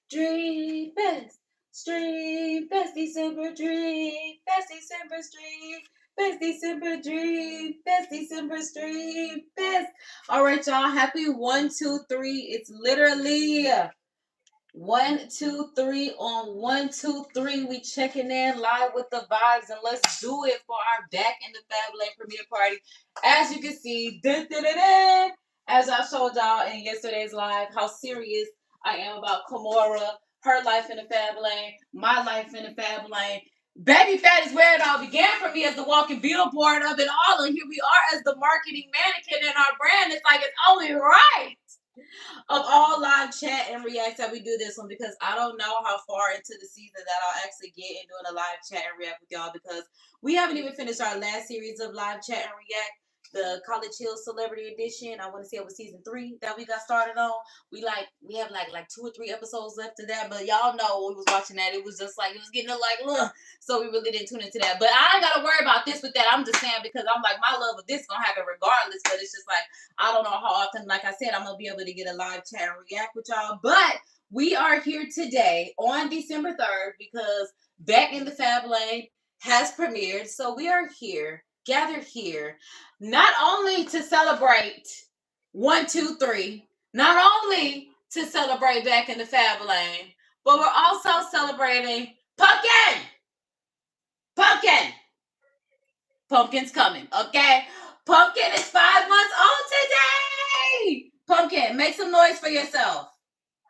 Dream best. Stream best December dream. Best December stream. Best December dream. Best December stream. Best. All right, y'all. Happy 1, 2, 3. It's literally 1, 2, 3 on 1, 2, 3. We checking in live with the vibes, and let's do it for our Back in the Fab Lane premiere party. As you can see, as I showed y'all in yesterday's live, how serious I am about Kimora, her life in the Fab Lane, my life in the Fab Lane. Baby Phat is where it all began for me as the walking billboard of it all, and here we are as the marketing mannequin in our brand. It's like it's only right of all live chat and react that we do this one, because I don't know how far into the season that I'll actually get in doing a live chat and react with y'all, because we haven't even finished our last series of live chat and react, the College Hill Celebrity Edition. I want to say it was season 3 that we got started on. We have like 2 or 3 episodes left of that, but y'all know when we was watching that, it was just like, it was getting like, ugh. So we really didn't tune into that. But I ain't gotta worry about this with that. I'm just saying, because I'm like, my love of this gonna happen regardless. But it's just like, I don't know how often, like I said, I'm gonna be able to get a live chat and react with y'all. But we are here today on December 3rd because Back in the Fab Lane has premiered. So we are here, gathered here, not only to celebrate 1, 2, 3, not only to celebrate Back in the Fab Lane, but we're also celebrating Pumpkin. Pumpkin. Pumpkin's coming, okay? Pumpkin is 5 months old today. Pumpkin, make some noise for yourself.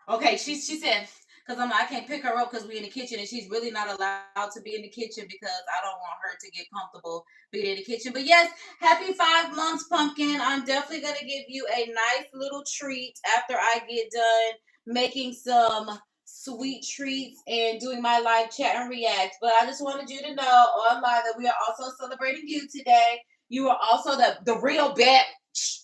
Okay, she said, because I can't pick her up because we're in the kitchen, and she's really not allowed to be in the kitchen because I don't want her to get comfortable being in the kitchen. But yes, happy 5 months, Pumpkin. I'm definitely going to give you a nice little treat after I get done making some sweet treats and doing my live chat and react. But I just wanted you to know online that we are also celebrating you today. You are also the real bitch.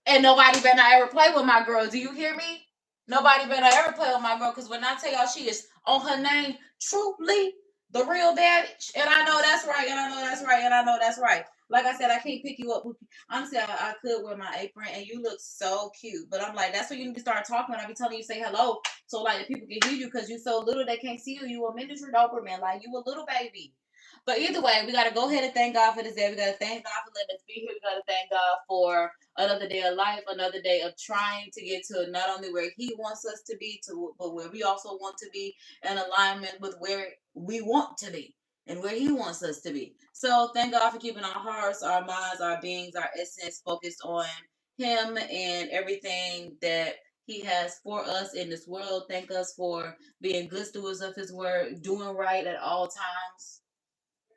And nobody better not ever play with my girl. Do you hear me? Nobody better ever play with my girl, because when I tell y'all she is on her name, truly the real bad bitch. And I know that's right, and I know that's right, and I know that's right. Like I said, I can't pick you up. Honestly, I could wear my apron, and you look so cute. But I'm like, that's when you need to start talking when I be telling you say hello, so like the people can hear you, because you so little they can't see you. You a miniature Doberman, like you a little baby. But either way, we got to go ahead and thank God for this day. We got to thank God for letting us be here. We got to thank God for another day of life, another day of trying to get to not only where He wants us to be, but where we also want to be in alignment with where we want to be and where He wants us to be. So thank God for keeping our hearts, our minds, our beings, our essence focused on Him and everything that He has for us in this world. Thank us for being good stewards of His word, doing right at all times,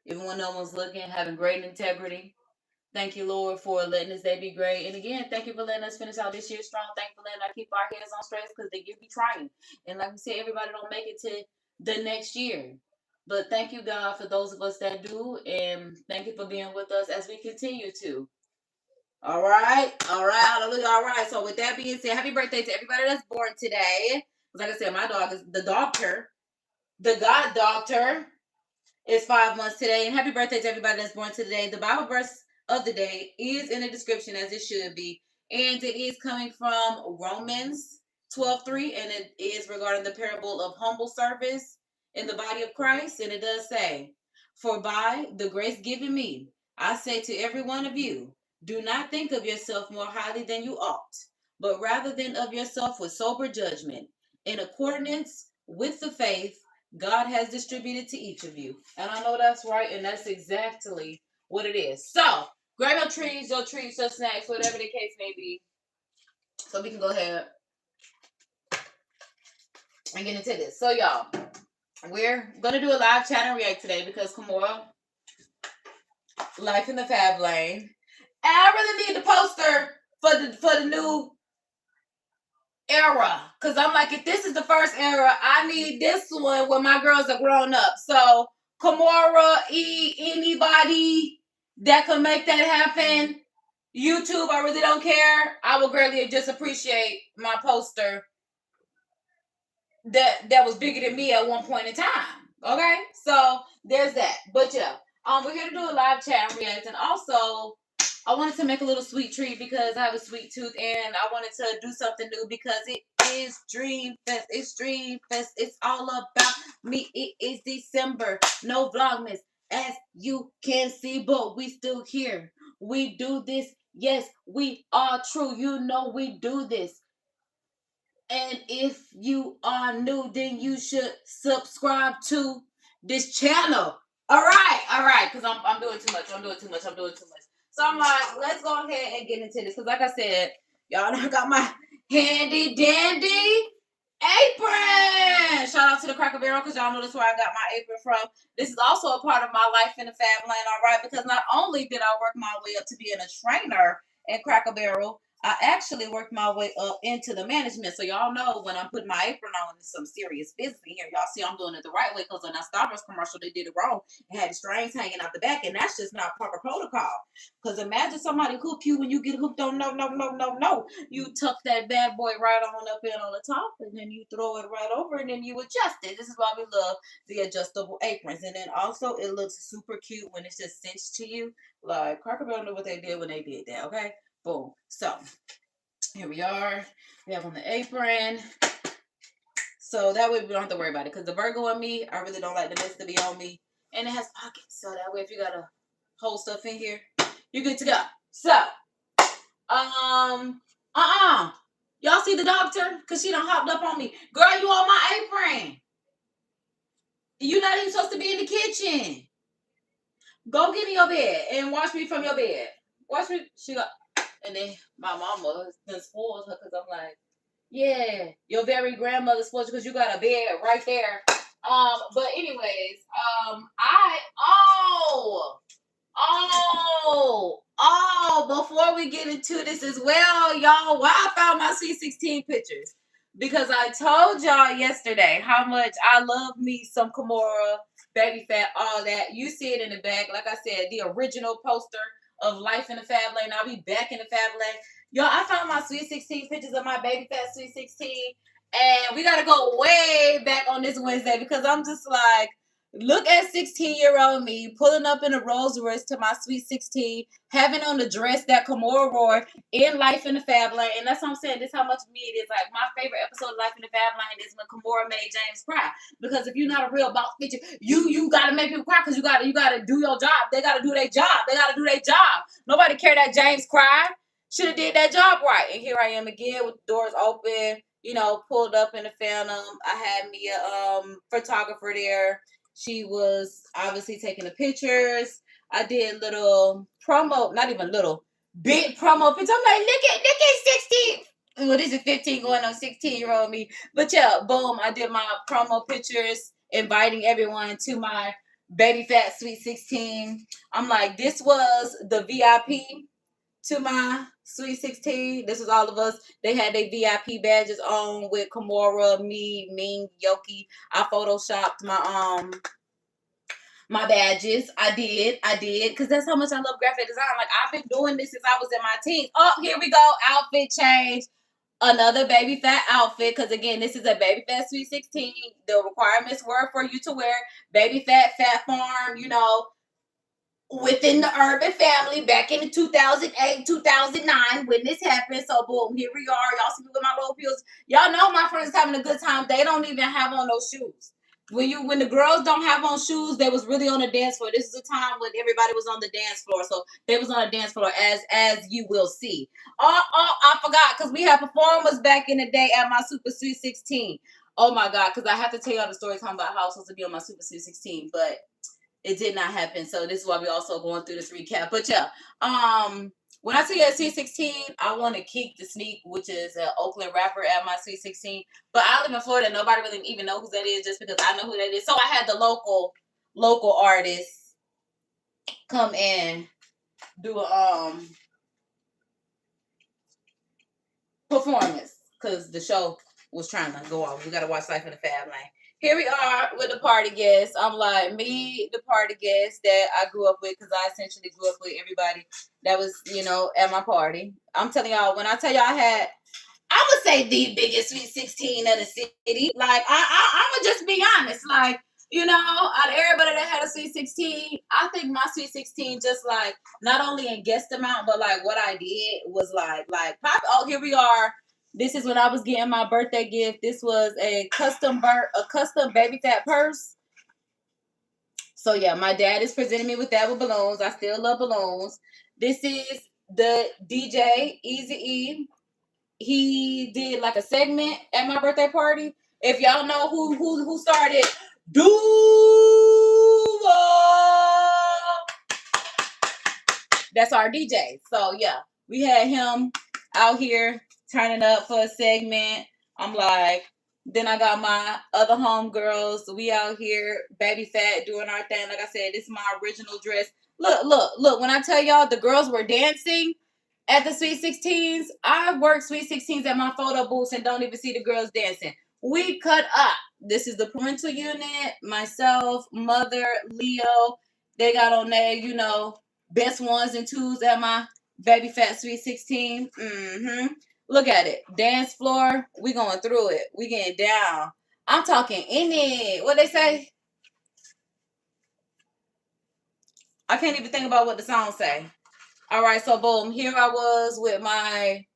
even when no one's looking, having great integrity. Thank you, Lord, for letting this day be great. And again, thank you for letting us finish out this year strong. Thank you for letting us keep our heads on straight, because the year be trying. And like we said, everybody don't make it to the next year. But thank you, God, for those of us that do. And thank you for being with us as we continue to. All right. All right. Hallelujah. All right. So with that being said, happy birthday to everybody that's born today. Like I said, my dog is the doctor. The God doctor is 5 months today. And happy birthday to everybody that's born today. The Bible verse of the day is in the description, as it should be. And it is coming from Romans 12:3. And it is regarding the parable of humble service in the body of Christ. And it does say, "For by the grace given me, I say to every one of you, do not think of yourself more highly than you ought, but rather than of yourself with sober judgment, in accordance with the faith God has distributed to each of you." And I know that's right, and that's exactly what it is. So, grab your treats, your snacks, whatever the case may be, so we can go ahead and get into this. So, y'all, we're going to do a live chat and react today because Kimora, life in the Fab Lane. And I really need the poster for the new era, because I'm like, if this is the first era, I need this one when my girls are grown up. So Kimora, anybody that can make that happen, YouTube, I really don't care. I will greatly just appreciate my poster that was bigger than me at one point in time. Okay, so there's that. But yeah, we're here to do a live chat and react, and also I wanted to make a little sweet treat because I have a sweet tooth, and I wanted to do something new because it is Dream Fest. It's Dream Fest. It's all about me. It is December. No Vlogmas, as you can see, but we still here. We do this. Yes, we are true. You know we do this. And if you are new, then you should subscribe to this channel. All right, because I'm doing too much. I'm doing too much. So I'm like, let's go ahead and get into this. Because like I said, y'all know I got my handy dandy apron. Shout out to the Cracker Barrel, because y'all know that's where I got my apron from. This is also a part of my life in the Fab Lane, all right? Because not only did I work my way up to being a trainer at Cracker Barrel, I actually worked my way up into the management. So y'all know when I'm putting my apron on, there's some serious business in here. Y'all see I'm doing it the right way, because on that Starbucks commercial, they did it wrong. It had the strings hanging out the back, and that's just not proper protocol. Because imagine somebody hook you when you get hooked on no. You tuck that bad boy right on up in on the top, and then you throw it right over, and then you adjust it. This is why we love the adjustable aprons. And then also, it looks super cute when it's just cinched to you. Like, Cracker Barrel knew what they did when they did that, okay? Boom. So, here we are. We have on the apron. So, that way we don't have to worry about it. Because the Virgo in me, I really don't like the mess to be on me. And it has pockets. So, that way if you got to hold stuff in here, you're good to go. So, y'all see the doctor? Because she done hopped up on me. Girl, you on my apron. You're not even supposed to be in the kitchen. Go get in your bed and watch me from your bed. Watch me. She got... And then my mama then spoils her, because I'm like, yeah, your very grandmother spoils you because you got a bed right there. But anyways, before we get into this as well, y'all, why I found my Sweet 16 pictures. Because I told y'all yesterday how much I love me some Kimora, Baby Phat, all that. You see it in the back. Like I said, the original poster of Life in the Fab Lane. I'll be back in the Fab Lane. Y'all, I found my Sweet 16 pictures of my Baby Phat Sweet 16. And we got to go way back on this Wednesday, because I'm just like, look at 16-year-old me pulling up in a Rolls Royce to my Sweet 16, having on the dress that Kimora wore in Life in the Fab Lane. And that's what I'm saying. This is how much me it is. Like, my favorite episode of Life in the Fab Lane is when Kimora made James cry. Because if you're not a real boss bitch, you gotta make people cry, because you gotta do your job. They gotta do their job. Nobody care that James cried. Should have did that job right. And here I am again with the doors open, pulled up in the Phantom. I had me a photographer there. She was obviously taking the pictures. I did little promo, not even little, big promo pictures. I'm like, look at 16. Well, this is 15 going on 16-year-old me. But yeah, boom, I did my promo pictures, inviting everyone to my Baby Phat Sweet 16. I'm like, this was the VIP to my Sweet 16. This was all of us. They had their VIP badges on with Kimora, me, Ming, Yoki. I photoshopped my badges. I did, because that's how much I love graphic design. Like, I've been doing this since I was in my teens. Oh, here we go. Outfit change. Another Baby Phat outfit, because again, this is a Baby Phat Sweet 16. The requirements were for you to wear Baby Phat, Fat Farm, within the urban family back in 2008, 2009 when this happened. So boom, here we are. Y'all see me with my low heels. Y'all know my friends having a good time. They don't even have on those shoes. When the girls don't have on shoes, they was really on the dance floor. This is a time when everybody was on the dance floor. So they was on the dance floor, as you will see. Oh, I forgot, because we had performers back in the day at my Super Sweet 16. Oh my God, because I have to tell y'all the story talking about how I was supposed to be on my Super Sweet 16, but it did not happen. So this is why we also going through this recap. But yeah, when I tell you at Sweet 16, I want to Keek the Sneak, which is an Oakland rapper at my Sweet 16. But I live in Florida. Nobody really even know who that is, just because I know who that is. So I had the local artists come and do a performance, because the show was trying to go off. We got to watch Life in the Fab Lane. Here we are with the party guests. I'm like, me, the party guests that I grew up with, because I essentially grew up with everybody that was, at my party. I'm telling y'all, when I tell y'all I would say the biggest Sweet 16 of the city. Like, I'm going to just be honest. Like, out of everybody that had a Sweet 16, I think my Sweet 16, just like, not only in guest amount, but like what I did was like, pop. Oh, here we are. This is when I was getting my birthday gift. This was a custom Baby Phat purse. So yeah, my dad is presenting me with that with balloons. I still love balloons. This is the DJ Easy E. He did like a segment at my birthday party. If y'all know who started Duval, that's our DJ. So yeah, we had him out here turning up for a segment. I'm like, then I got my other homegirls. We out here, Baby Phat, doing our thing. Like I said, this is my original dress. Look. When I tell y'all the girls were dancing at the Sweet 16s, I work Sweet 16s at my photo booths and don't even see the girls dancing. We cut up. This is the parental unit. Myself, mother, Leo. They got on there, you know, best ones and twos at my Baby Phat Sweet 16. Look at it. Dance floor. We going through it. We getting down. I'm talking in it. What they say? I can't even think about what the song say. All right, so boom. Here I was with my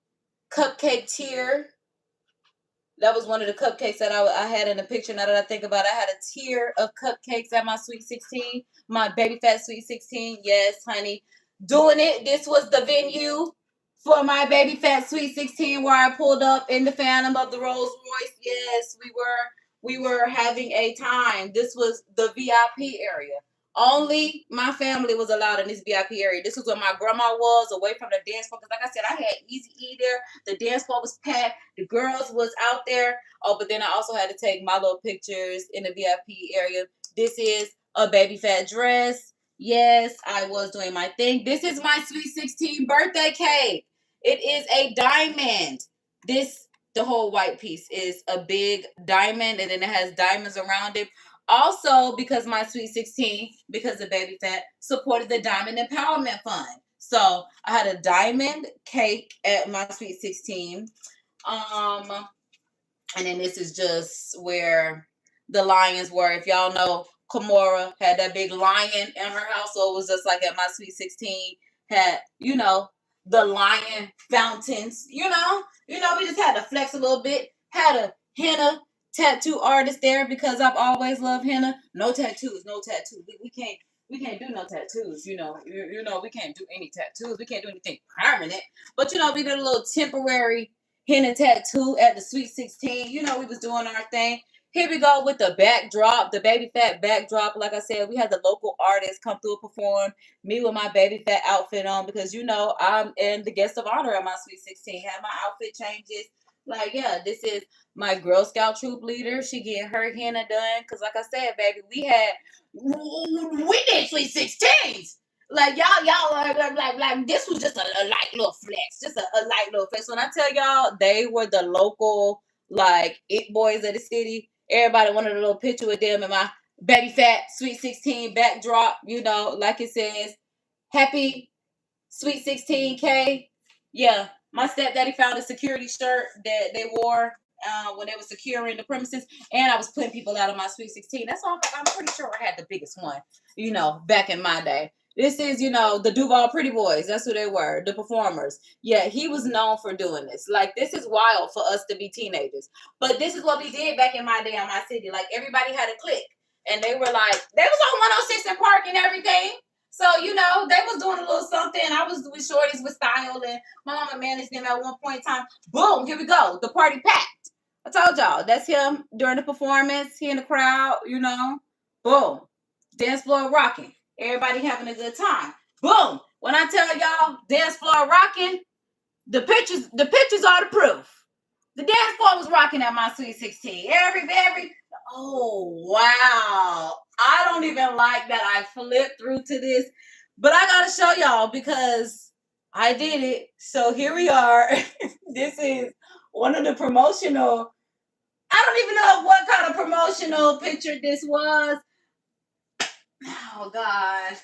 cupcake tier. That was one of the cupcakes that I had in the picture. Now that I think about it, I had a tier of cupcakes at my Sweet 16. My Baby Phat Sweet 16. Yes, honey. Doing it. This was the venue for my Baby Phat Sweet 16 where I pulled up in the Phantom of the Rolls Royce. Yes, we were having a time. This was the VIP area. Only my family was allowed in this VIP area. This was where my grandma was, away from the dance floor. Because like I said, I had Easy E there. The dance floor was packed. The girls was out there. Oh, but then I also had to take my little pictures in the VIP area. This is a Baby Phat dress. Yes, I was doing my thing. This is my Sweet 16 birthday cake. It is a diamond. The whole white piece is a big diamond, and then it has diamonds around it. Also, because my Sweet 16, because of Baby Phat, supported the Diamond Empowerment Fund. So I had a diamond cake at my Sweet 16. And then this is just where the lions were. If y'all know, Kimora had that big lion in her house. So it was just like at my Sweet 16 had, you know, the lion fountains. We just had to flex a little bit. Had a henna tattoo artist there because I've always loved henna. No tattoos. We can't do no tattoos. We can't do any tattoos. We can't do anything permanent. But we did a little temporary henna tattoo at the Sweet 16. We was doing our thing. Here we go with the backdrop, the Baby Phat backdrop. Like I said, we had the local artists come through and perform. Me with my Baby Phat outfit on because I'm in the guest of honor at my Sweet 16. Had my outfit changes. Like, yeah, this is my Girl Scout troop leader. She getting her henna done. Because like I said, baby, we did Sweet 16s. Like y'all like this was just a light little flex, just a light little flex. When I tell y'all, they were the local like it boys of the city. Everybody wanted a little picture with them in my Baby Phat Sweet 16 backdrop. Like it says, Happy Sweet 16K. Yeah, my stepdaddy found a security shirt that they wore when they were securing the premises, and I was putting people out of my Sweet 16. That's all. I'm pretty sure I had the biggest one, back in my day. This is, the Duval Pretty Boys. That's who they were, the performers. Yeah, he was known for doing this. Like, this is wild for us to be teenagers. But this is what we did back in my day in my city. Like, everybody had a clique. And they were like, they was on 106 and Park and everything. So, they was doing a little something. I was with shorties with style, and my mama managed them at one point in time. Boom, here we go. The party packed. I told y'all, that's him during the performance. He in the crowd, Boom. Dance floor rocking. Everybody having a good time. Boom. When I tell y'all, dance floor rocking, the pictures are the proof. The dance floor was rocking at my Sweet 16. Oh, wow. I don't even like that I flipped through to this, but I got to show y'all because I did it. So here we are. This is one of the promotional. I don't even know what kind of promotional picture this was. Oh, God.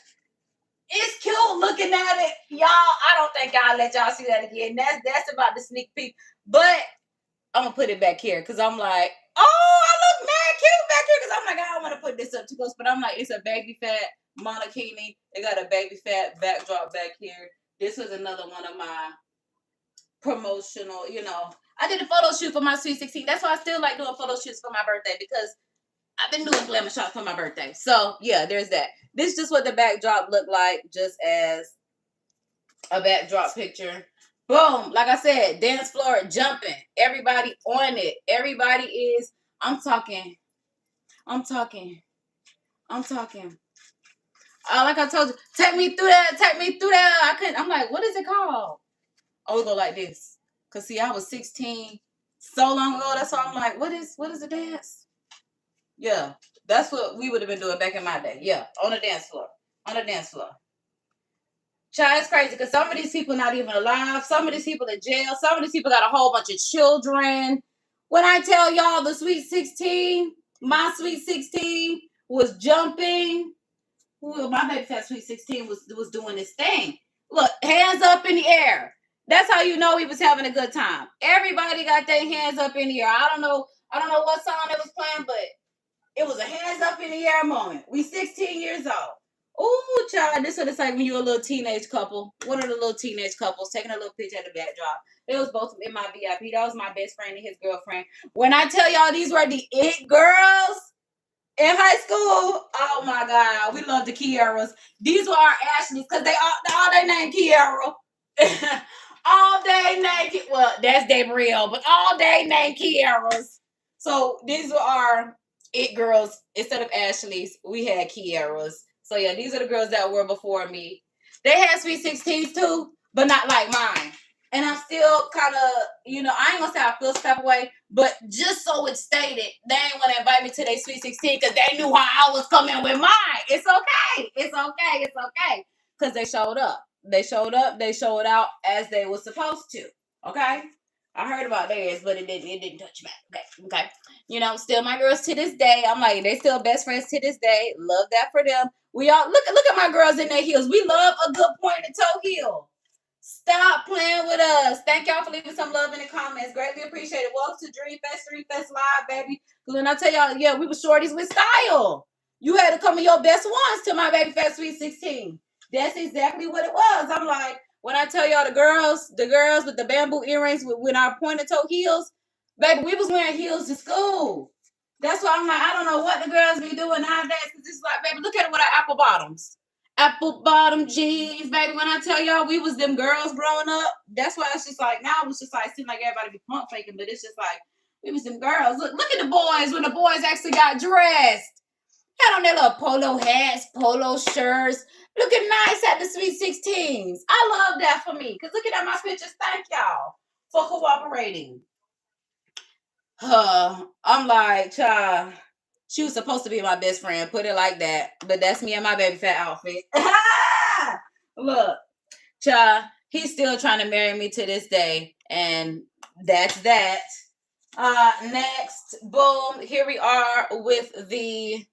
It's cute looking at it. Y'all, I don't think I'll let y'all see that again. That's about the sneak peek. But I'm going to put it back here because I'm like, oh, I look mad cute back here because I'm like, I don't want to put this up too close. But I'm like, it's a Baby Phat monokini. They got a Baby Phat backdrop back here. This was another one of my promotional, I did a photo shoot for my Sweet 16. That's why I still like doing photo shoots for my birthday, because I've been doing glamour shots for my birthday. So yeah, there's that. This is just what the backdrop looked like, just as a backdrop picture. Boom. Like I said, dance floor jumping. Everybody on it. Everybody is, I'm talking. Like I told you, take me through that. I'm like, what is it called? Oh, we go like this. Cause see, I was 16 so long ago. That's why I'm like, what is the dance? Yeah, that's what we would have been doing back in my day. Yeah, on the dance floor. Child, it's crazy because some of these people not even alive. Some of these people in jail. Some of these people got a whole bunch of children. When I tell y'all the Sweet 16, my Sweet 16 was jumping. Well, my Baby Phat Sweet 16 was doing this thing. Look, hands up in the air. That's how you know he was having a good time. Everybody got their hands up in the air. I don't know what song they was playing, but it was a hands up in the air moment. We 16 years old. Ooh, child, this is what it's like when you're a little teenage couple. One of the little teenage couples taking a little picture at the backdrop. It was both in my VIP. That was my best friend and his girlfriend. When I tell y'all these were the it girls in high school, oh my God, we love the Kieras. These were our Ashleys because all they named Kiera. All they named, well, that's Gabrielle, but all they named Kieras. So these were our it girls. Instead of Ashleys, we had Kieras. So yeah, these are the girls that were before me. They had Sweet 16s too, but not like mine. And I'm still kind of, I ain't gonna say I feel some type of way, but just so it's stated, they ain't want to invite me to their Sweet 16 because they knew how I was coming with mine. It's okay. Because they showed up. They showed out as they were supposed to. Okay? I heard about theirs, but it didn't touch back. Okay. Still my girls to this day. I'm like, they still best friends to this day. Love that for them. We all look at my girls in their heels. We love a good pointed toe heel. Stop playing with us. Thank y'all for leaving some love in the comments. Greatly appreciate it. Welcome to Dream Fest Live, baby. Because when I tell y'all, yeah, we were shorties with style. You had to come in your best ones to my Baby Phat Sweet 16. That's exactly what it was. I'm like, when I tell y'all the girls with the bamboo earrings with our pointed toe heels, baby, we was wearing heels to school. That's why I'm like, I don't know what the girls be doing nowadays. Because it's like, baby, look at it with our apple bottoms. Apple bottom jeans, baby. When I tell y'all we was them girls growing up, that's why it's just like, now it's just like, it seems like everybody be pump faking, but it's just like, we was them girls. Look at the boys when the boys actually got dressed. Had on their little polo hats, polo shirts, looking nice at the Sweet 16s. I love that for me. Because looking at my pictures, thank y'all for cooperating. I'm like, child, she was supposed to be my best friend. Put it like that. But that's me and my Baby Phat outfit. Look, child, he's still trying to marry me to this day. And that's that. Next, boom. Here we are with the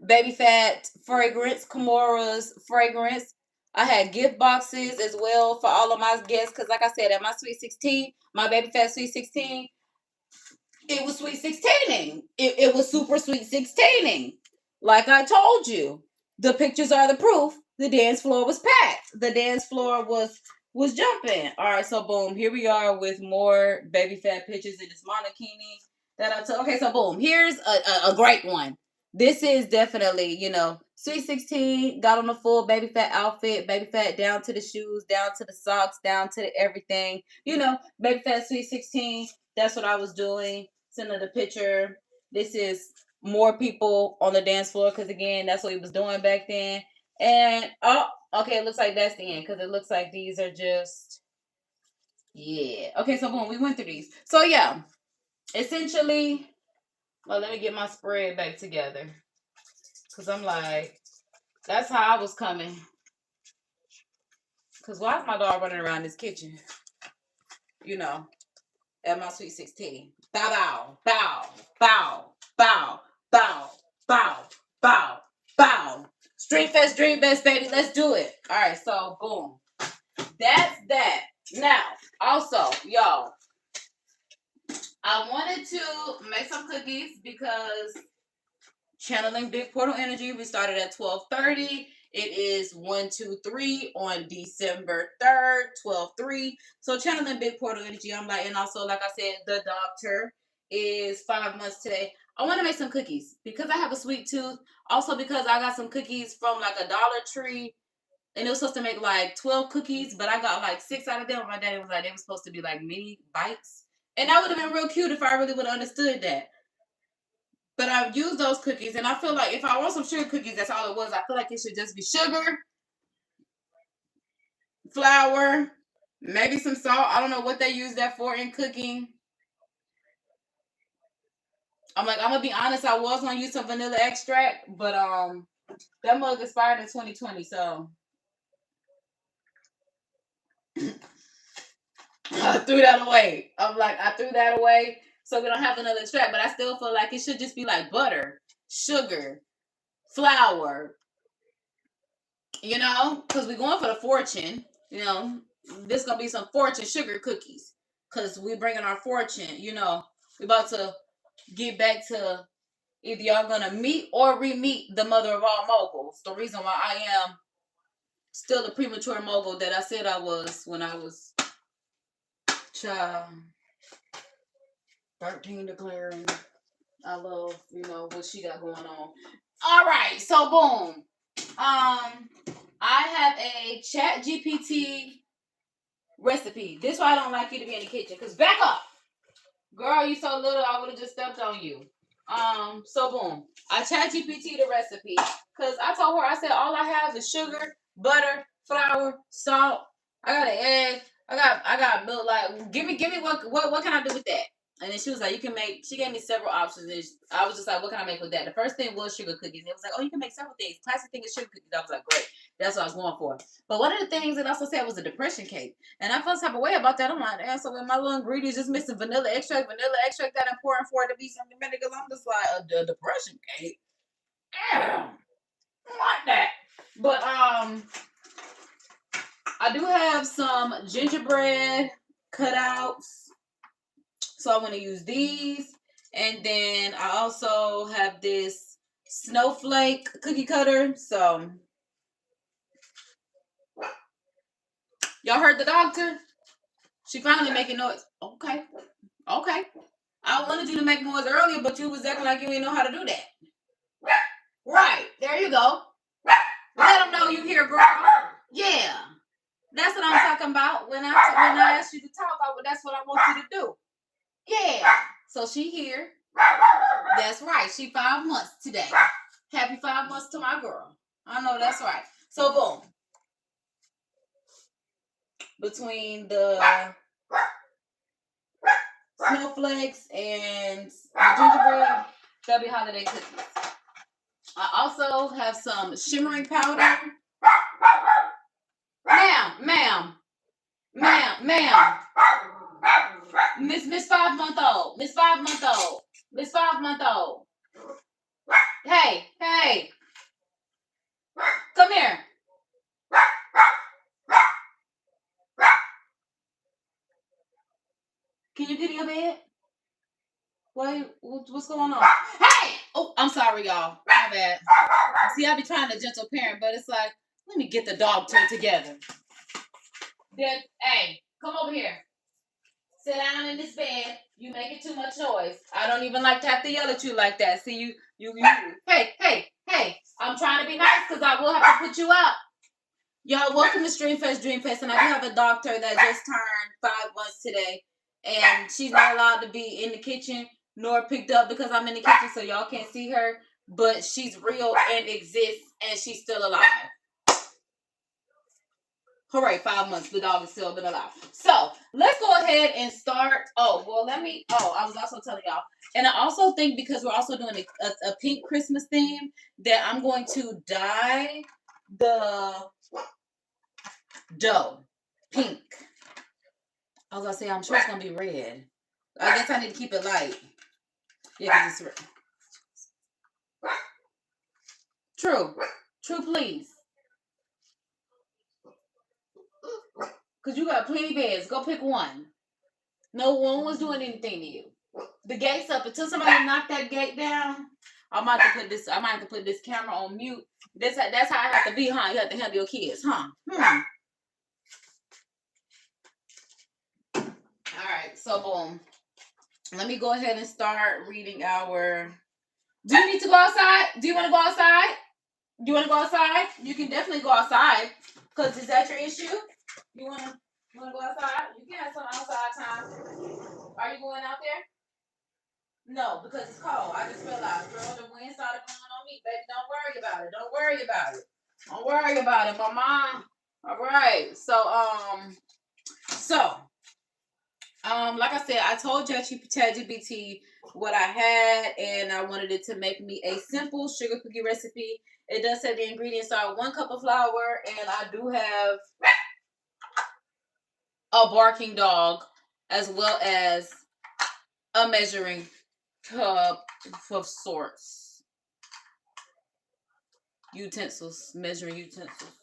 Baby Phat fragrance, Kimora's fragrance. I had gift boxes as well for all of my guests. Because like I said, at my Sweet 16, my Baby Phat Sweet 16, it was Sweet 16ing. It was super Sweet 16ing. Like I told you, the pictures are the proof. The dance floor was packed. The dance floor was jumping. All right, so boom, here we are with more Baby Phat pictures in this monokini that I took. Okay, so boom, here's a great one. This is definitely, Sweet 16, got on the full Baby Phat outfit. Baby Phat down to the shoes, down to the socks, down to the everything. Baby Phat Sweet 16, that's what I was doing. Send the picture. This is more people on the dance floor because again, that's what he was doing back then. And okay, it looks like that's the end because it looks like these are just Okay, so boom, we went through these. So yeah, essentially, well, let me get my spread back together because I'm like, that's how I was coming. Because why is my dog running around this kitchen? At my Sweet 16. Bow, bow, bow, bow, bow, bow, bow, bow. Street Fest, Dream Fest, baby. Let's do it. All right, so boom. That's that. Now, also, y'all, I wanted to make some cookies because channeling big portal energy. We started at 12:30. It is 1, 2, 3 on December 3rd, 12/3. So channeling big portal energy. I'm like, and also like I said, the doctor is 5 months today. I want to make some cookies because I have a sweet tooth. Also because I got some cookies from like a Dollar Tree. And it was supposed to make like 12 cookies, but I got like 6 out of them. My daddy was like, they were supposed to be like mini bites. And that would have been real cute if I really would have understood that. But I've used those cookies, and I feel like if I want some sugar cookies, that's all it was. I feel like it should just be sugar, flour, maybe some salt. I don't know what they use that for in cooking. I'm gonna be honest, I was gonna use some vanilla extract, but that mug expired in 2020, so I threw that away. I threw that away, so we don't have vanilla extract, but I still feel like it should just be like butter, sugar, flour, because we're going for the fortune, this gonna be some fortune sugar cookies, because we bringing our fortune, we about to get back to either y'all gonna meet or re-meet the mother of all moguls. The reason why I am still a premature mogul that I said I was when I was child 13, declaring I love, what she got going on. All right, so boom. I have a ChatGPT recipe. This is why I don't like you to be in the kitchen. Cause back up, girl, you so little, I would have just stepped on you. So boom, I ChatGPT the recipe. Cause I told her, I said all I have is sugar, butter, flour, salt. I got an egg. I got milk. Like, give me what can I do with that? And then she was like, she gave me several options. And I was just like, what can I make with that? The first thing was sugar cookies. And it was like, oh, you can make several things. Classic thing is sugar cookies. I was like, great. That's what I was going for. But one of the things that I also said was a depression cake. And I felt type of way about that. I'm like, damn, so when my little ingredients just missing vanilla extract that important for it to be something better, because I'm just like, a depression cake. Damn. I like that. But I do have some gingerbread cutouts. So I'm going to use these. And then I also have this Snowflake cookie cutter. So, y'all heard the doctor? She finally making noise. Okay. I wanted you to make noise earlier, but you was acting like you didn't know how to do that. Right. There you go. Let them know you here, girl. Yeah. That's what I'm talking about. When I asked you to talk, that's what I want you to do. Yeah. So she here. That's right. She 5 months today. Happy 5 months to my girl. I know that's right. So boom. Between the snowflakes and the gingerbread, that'll be holiday cookies. I also have some shimmering powder. Ma'am. Miss 5 month old. Miss 5 month old. Miss 5 month old. Hey. Come here. Can you get in your bed? What's going on? Hey! Oh, I'm sorry, y'all. My bad. See, I be trying to gentle parent, but it's like, let me get the dog together. Hey, come over here. Sit down in this bed. You making too much noise. I don't even like to have to yell at you like that. See, you. Hey. I'm trying to be nice because I will have to put you out. Y'all, welcome to Dreamfest, and I do have a doctor that just turned 5 months today, and she's not allowed to be in the kitchen nor picked up because I'm in the kitchen, so y'all can't see her, but she's real and exists, and she's still alive. Hooray, 5 months, the dog is still been alive. So, let's go ahead and start. I was also telling y'all, and I also think because we're also doing a pink Christmas theme, that I'm going to dye the dough pink. I was gonna say, I'm sure it's gonna be red. I guess I need to keep it light. Yeah, because it's red. True, please. Because you got plenty beds. Go pick one. No one was doing anything to you. The gate's up. Until somebody knock that gate down, I might have to put this camera on mute That's how I have to be, huh? You have to handle your kids, huh? All right, so boom. Let me go ahead and start reading our. Do you need to go outside? Do you want to go outside? Do you want to go outside? You can definitely go outside. Cause is that your issue? You wanna go outside? You can have some outside time. Are you going out there? No, because it's cold. I just realized, girl, the wind started blowing on me, baby. Don't worry about it. Don't worry about it. Don't worry about it, my mom. All right. Like I said, I told ChatGPT what I had, and I wanted it to make me a simple sugar cookie recipe. It does say the ingredients are 1 cup of flour, and I do have a barking dog, as well as a measuring cup of sorts. Measuring utensils.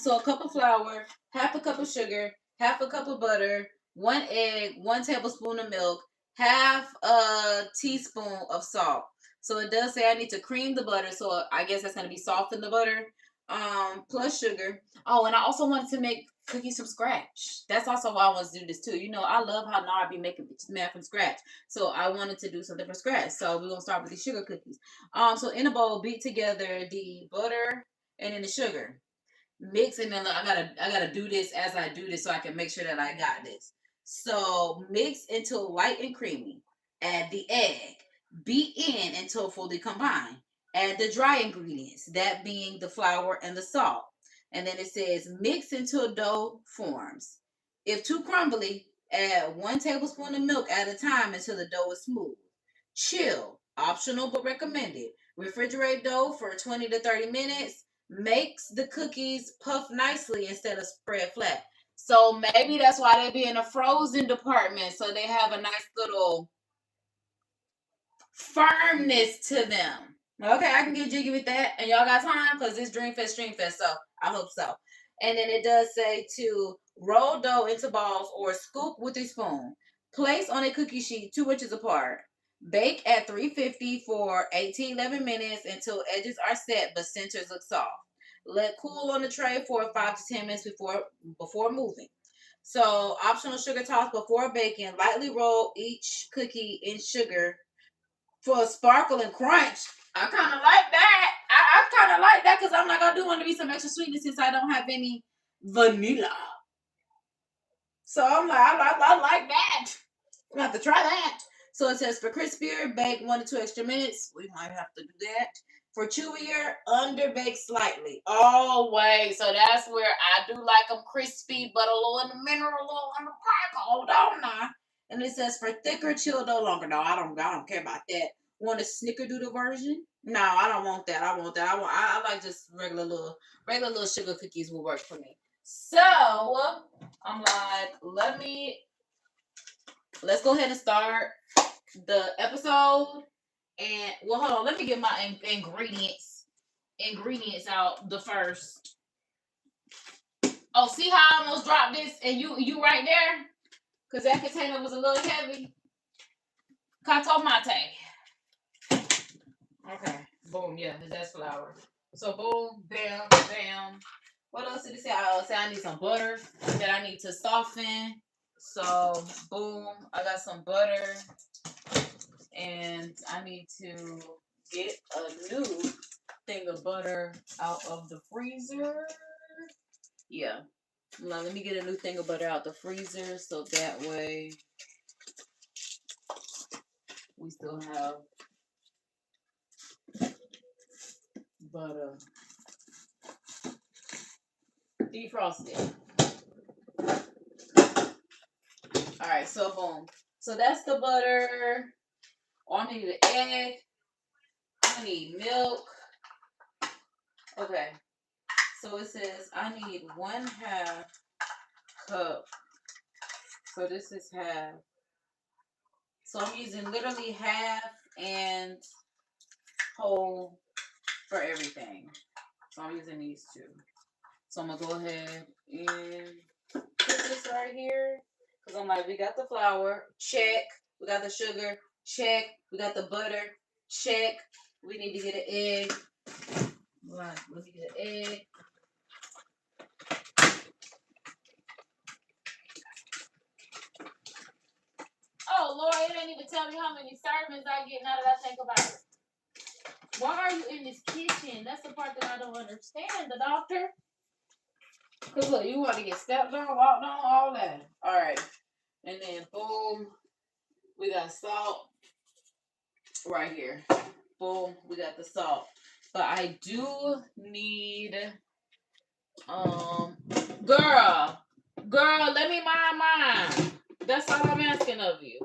So a cup of flour, half a cup of sugar, half a cup of butter, 1 egg, 1 tablespoon of milk, half a teaspoon of salt. So it does say I need to cream the butter, so I guess that's gonna be salt in the butter. Plus sugar. Oh, and I also wanted to make cookies from scratch. That's also why I want to do this too. You know, I love how Nara be making math from scratch. So I wanted to do something from scratch. So we're gonna start with these sugar cookies. So in a bowl, beat together the butter and then the sugar. Mix, and then I gotta do this as I do this so I can make sure that I got this. So mix until light and creamy. Add the egg. Beat in until fully combined. Add the dry ingredients, that being the flour and the salt. And then it says mix until dough forms. If too crumbly, add 1 tablespoon of milk at a time until the dough is smooth. Chill, optional but recommended. Refrigerate dough for 20 to 30 minutes. Makes the cookies puff nicely instead of spread flat. So maybe that's why they be in the frozen department, so they have a nice little firmness to them. Okay, I can get jiggy with that. And y'all got time? Because it's Dream Fest, so I hope so. And then it does say to roll dough into balls or scoop with a spoon. Place on a cookie sheet 2 inches apart. Bake at 350 for 8 to 11 minutes until edges are set but centers look soft. Let cool on the tray for 5 to 10 minutes before moving. So optional sugar toss before baking. Lightly roll each cookie in sugar for a sparkle and crunch. I kind of like that. I kind of like that because I'm like, I do want to be some extra sweetness since I don't have any vanilla. So I'm like, I like that. I'm going to have to try that. So it says for crispier, bake 1 to 2 extra minutes. We might have to do that. For chewier, underbake slightly. Always. So that's where I do like them crispy, but a little in the middle, a little on the crackle, don't I? And it says for thicker, chill dough longer. No, I don't care about that. Want a snickerdoodle version? No, I don't want that. I like just regular little sugar cookies will work for me. So I'm like, let's go ahead and start the episode. And well, hold on, let me get my ingredients out the first. Oh, see how I almost dropped this and you right there? Because that container was a little heavy. Cato mate. Okay, boom, yeah, that's flour. So boom, bam, bam. What else did it say? I need some butter that I need to soften. So boom, I got some butter. And I need to get a new thing of butter out of the freezer. Yeah. Now let me get a new thing of butter out the freezer so that way we still have butter. Defrosted. Alright, so boom. So that's the butter. Oh, I need an egg. I need milk. Okay. So it says I need 1/2 cup. So this is half. So I'm using literally half and whole for everything. So I'm using these 2. So I'm going to go ahead and put this right here. Because I'm like, we got the flour. Check. We got the sugar. Check. We got the butter. Check. We need to get an egg. Right, let me get an egg. Oh, Lord, it ain't even tell me how many servings I get now that I think about it. Why are you in this kitchen? That's the part that I don't understand, the doctor. Because look, you want to get stepped on, walked on, all that. All right. And then, boom, we got salt right here. Boom, we got the salt. But I do need, girl, let me mind mine. That's all I'm asking of you.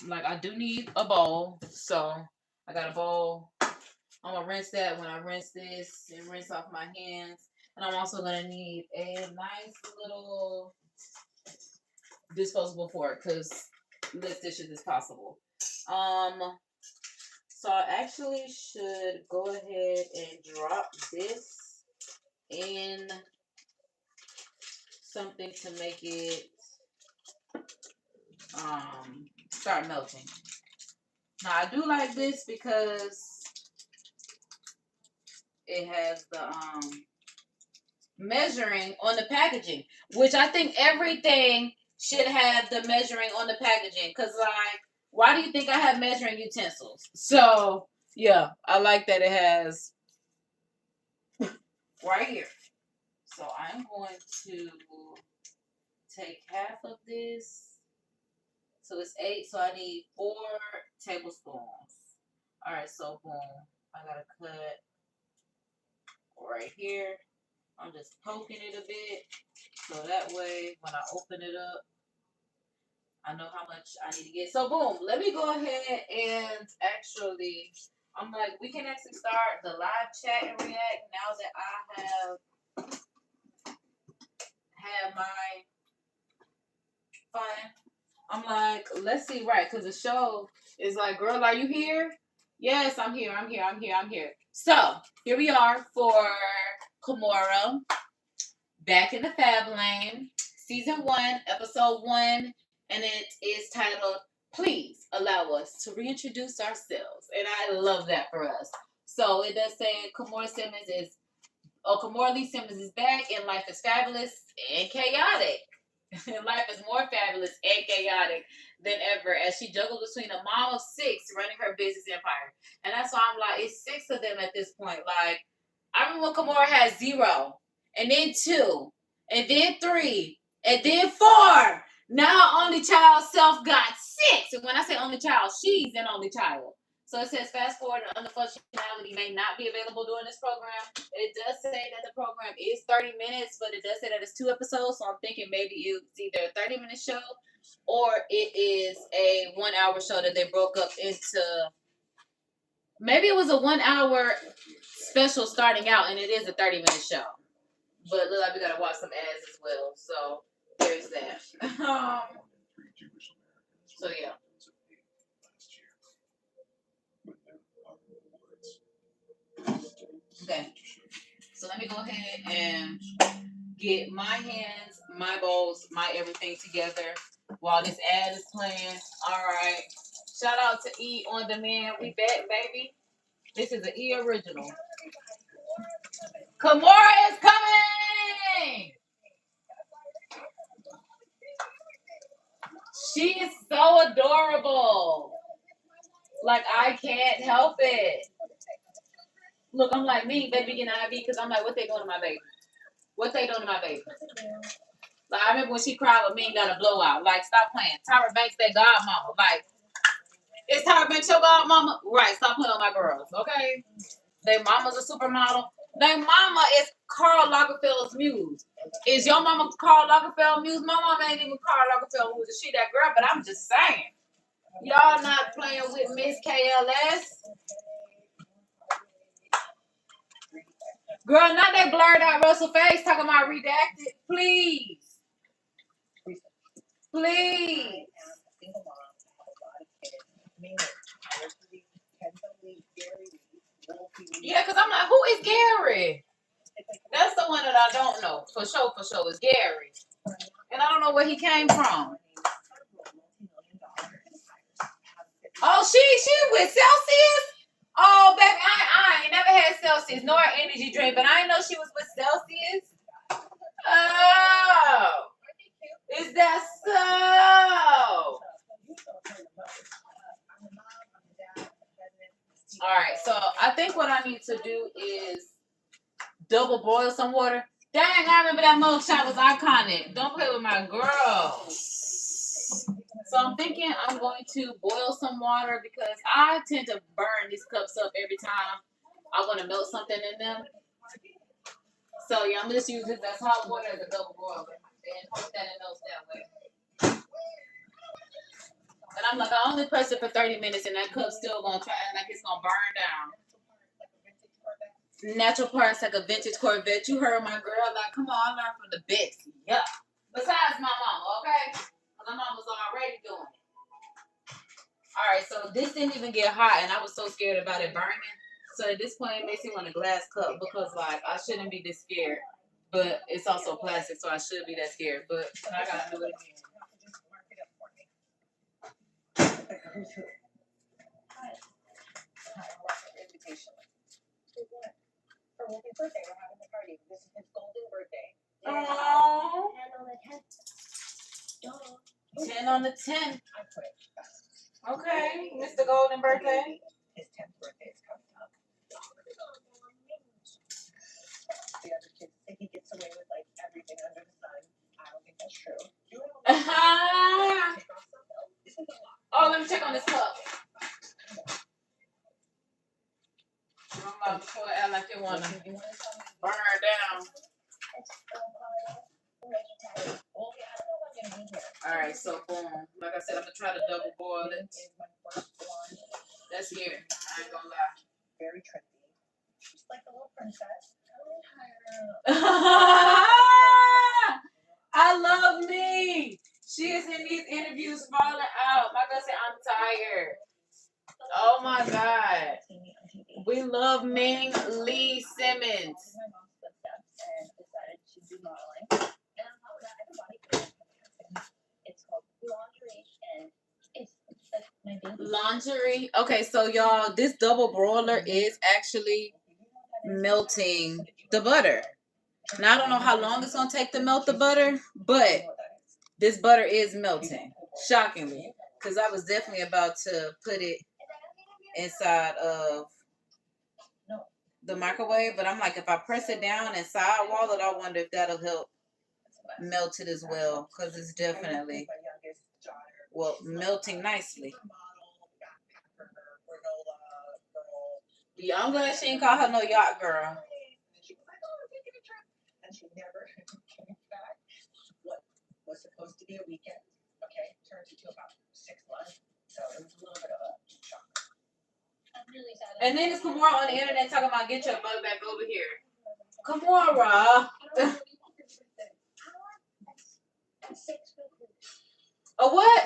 Like, I do need a bowl. So, I got a bowl. I'm going to rinse that when I rinse this and rinse off my hands. And I'm also going to need a nice little disposable fork because less dishes is possible. So I actually should go ahead and drop this in something to make it start melting. Now I do like this because it has the measuring on the packaging, which I think everything should have the measuring on the packaging. Cause like, why do you think I have measuring utensils? So yeah, I like that it has right here. So I'm going to take half of this. So it's 8, so I need 4 tablespoons. All right, so boom, I gotta cut right here. I'm just poking it a bit, so that way when I open it up, I know how much I need to get. So boom, let me go ahead and actually, I'm like, we can actually start the live chat and react now that I have my fun. I'm like, let's see, right? Because the show is like, girl, are you here? Yes, I'm here. So here we are for Kimora, back in the Fab Lane, season 1, episode 1, and it is titled "Please Allow Us to Reintroduce Ourselves," and I love that for us. So it does say Kimora Lee Simmons is back, and life is fabulous and chaotic. Life is more fabulous and chaotic than ever as she juggles between a mom of 6 running her business empire. And that's why I'm like, it's 6 of them at this point. Like, I remember when Kimora had 0, and then 2, and then 3, and then 4. Now only child self got 6. And when I say only child, she's an only child. So it says fast forward and under functionality may not be available during this program. It does say that the program is 30 minutes, but it does say that it's 2 episodes. So I'm thinking maybe it's either a 30-minute show or it is a 1-hour show that they broke up into. Maybe it was a 1-hour special starting out, and it is a 30-minute show. But look like we gotta watch some ads as well. So there's that. So yeah. Okay, so let me go ahead and get my hands, my bowls, my everything together while this ad is playing. All right. Shout out to E on Demand. We back, baby. This is an E original. Kimora is coming! She is so adorable. Like, I can't help it. Look, I'm like, me, baby, getting IV because I'm like, what they doing to my baby? What they doing to my baby? Like, I remember when she cried with me and got a blowout. Like, stop playing. Tyra Banks, that godmama. Like, is Tyra Banks your godmama? Right, stop playing on my girls, okay? Their mama's a supermodel. Their mama is Karl Lagerfeld's muse. Is your mama Karl Lagerfeld muse? My mama ain't even Karl Lagerfeld muse. Is she that girl? But I'm just saying. Y'all not playing with Miss KLS. Girl, not that blurred out Russell face talking about redacted. Please. Please. Yeah, because I'm like, who is Gary? That's the one that I don't know. For sure, is Gary. And I don't know where he came from. Oh, she with Celsius? Oh, baby, I ain't never had Celsius, nor an energy drink, but I didn't know she was with Celsius. Oh, is that so? All right, so I think what I need to do is double boil some water. Dang, I remember that mug shot was iconic. Don't play with my girl. So I'm thinking I'm going to boil some water because I tend to burn these cups up every time I want to melt something in them. So yeah, I'm just using this hot water as a double boiler and hope that it melts that way. And I'm like, I only press it for 30 minutes and that cup's still gonna try like it's gonna burn down. Natural parts like a vintage Corvette. You heard my girl, like, come on, I learned from the best. Yeah. Besides my mama, okay? Because my mom was already doing it. All right, so this didn't even get hot, and I was so scared about it burning. So at this point, it makes me want a glass cup because, like, I shouldn't be this scared. But it's also plastic, so I should be that scared. But I gotta do it again. For Wolfie's birthday, we're having the party. This is his golden birthday. Aww. 10 on the 10. 10 on the 10. I quit. Okay, Mr. Golden birthday. His 10th birthday is coming up. The other kids think he gets away with like everything under the sun. I don't think that's true. Oh, let me check on this cup. I'm about to pour it out like you want to burn her down. All right, so boom. Like I said, I'm going to try to double boil it. That's here. I ain't going to lie. Very trendy. She's like a little princess. I love me. She is in these interviews falling out. My girl said, I'm tired. Oh my God. We love Ming Lee Simmons. Lingerie. Okay, so y'all, this double broiler is actually melting the butter. Now, I don't know how long it's going to take to melt the butter, but this butter is melting, shockingly, because I was definitely about to put it inside of the microwave, but I'm like, if I press it down and side wall it, I wonder if that'll help melt it as well, because it's definitely, well, melting nicely. Yeah, I'm glad she didn't call her no yacht girl. And she never came back. What was supposed to be a weekend, okay, turned into about 6 months. So it was a little bit of a shock. I'm really sad. And then it's Kimora on the internet talking about get your butt back over here. Kimora. A what?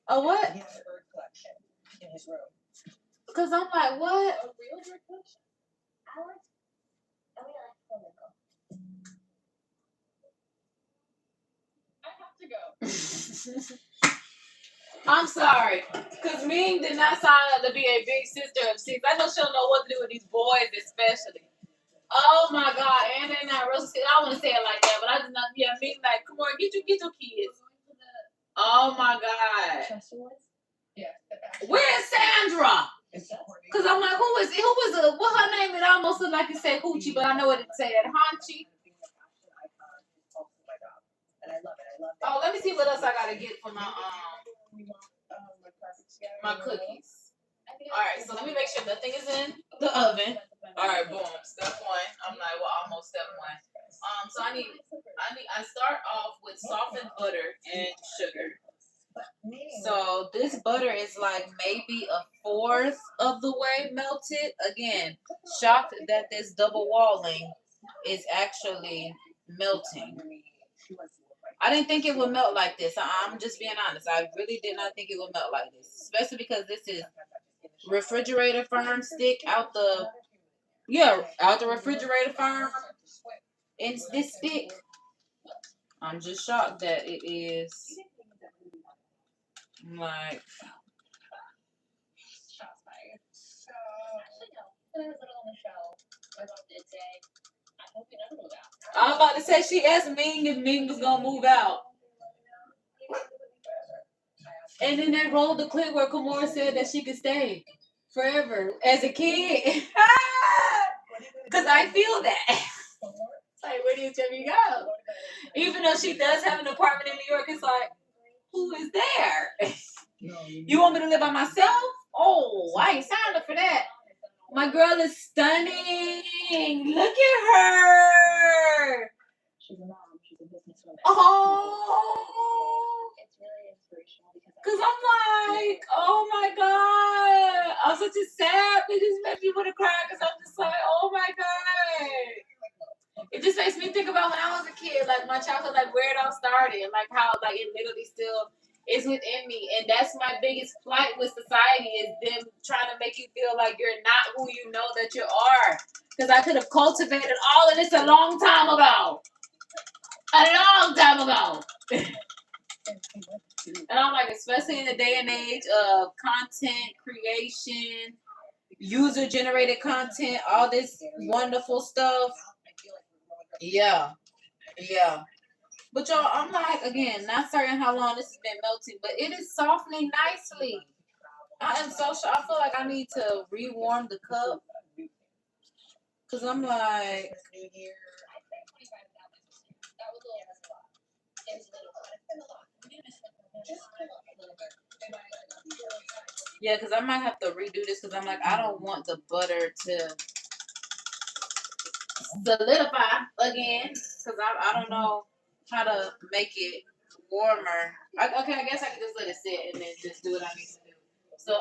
A what? He has a bird collection in his room. Because I'm like, what? A real bird collection? Alex? Oh, yeah, flamenco. I have to go. I'm sorry. Because Ming did not sign up to be a big sister of six. I know she don't know what to do with these boys, especially. Oh my God. And they're not real. I want to say it like that, but I just not. Yeah, Ming, like, come on, get your kids. Oh my God. Yeah. Where's Sandra? Because I'm like, who was what her name? It almost looked like it said Hoochie, but I know what it said. Hanchi. Oh, let me see what else I gotta get for my cookies. All right, so let me make sure nothing is in the oven. All right, boom. Step one. I'm like, well, almost step one. So I start off with softened butter and sugar. So this butter is like maybe a fourth of the way melted. Again, shocked that this double walling is actually melting. I didn't think it would melt like this. I'm just being honest. I really did not think it would melt like this, especially because this is refrigerator firm stick out the refrigerator firm. It's this stick. I'm just shocked that it is like. I'm about to say she asked Ming if Ming was gonna move out. And then they rolled the clip where Kimora said that she could stay forever as a kid. Because I feel that. Like, where do you tell me to go? Even though she does have an apartment in New York, it's like, who is there? You want me to live by myself? Oh, I ain't signed up for that. My girl is stunning. Look at her. She's a mom. She's a businesswoman. Oh. It's really inspirational because Because I'm like, oh my God. I'm such a sad. It just makes me want to cry because I'm just like, oh my God. It just makes me think about when I was a kid, like my childhood, like where it all started, and like how like it literally still is within me. And that's my biggest plight with society, is them trying to make you feel like you're not who you know that you are. Because I could have cultivated all of this a long time ago. A long time ago. And I'm like, especially in the day and age of content creation, user-generated content, all this wonderful stuff. Yeah. Yeah. But y'all, I'm like, again, not certain how long this has been melting, but it is softening nicely. I am so sure. I feel like I need to rewarm the cup. Because I'm like, yeah, because I might have to redo this because I'm like, I don't want the butter to solidify again. Because I don't know how to make it warmer. Okay, I guess I can just let it sit and then just do what I need to do. So,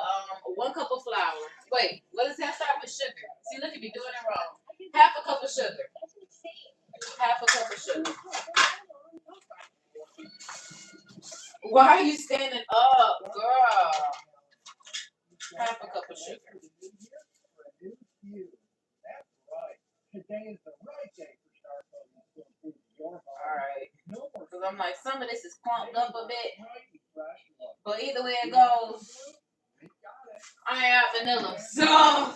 1 cup of flour. Wait, what does that start with sugar? See, look at me doing it wrong. Half a cup of sugar. Half a cup of sugar. Why are you standing up, girl? Half a cup of sugar. Alright. Because I'm like, some of this is clumped up a bit. But either way it goes, I have vanilla. So,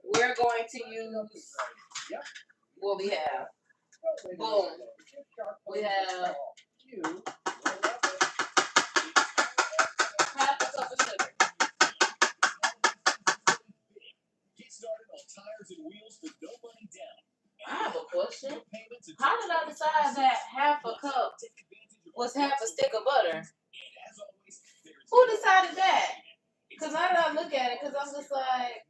we're going to use what we have. Boom. We have half a cup of sugar. I have a question. How did I decide that half a cup was half a stick of butter? Who decided that? Because I did not look at it, because I'm just like,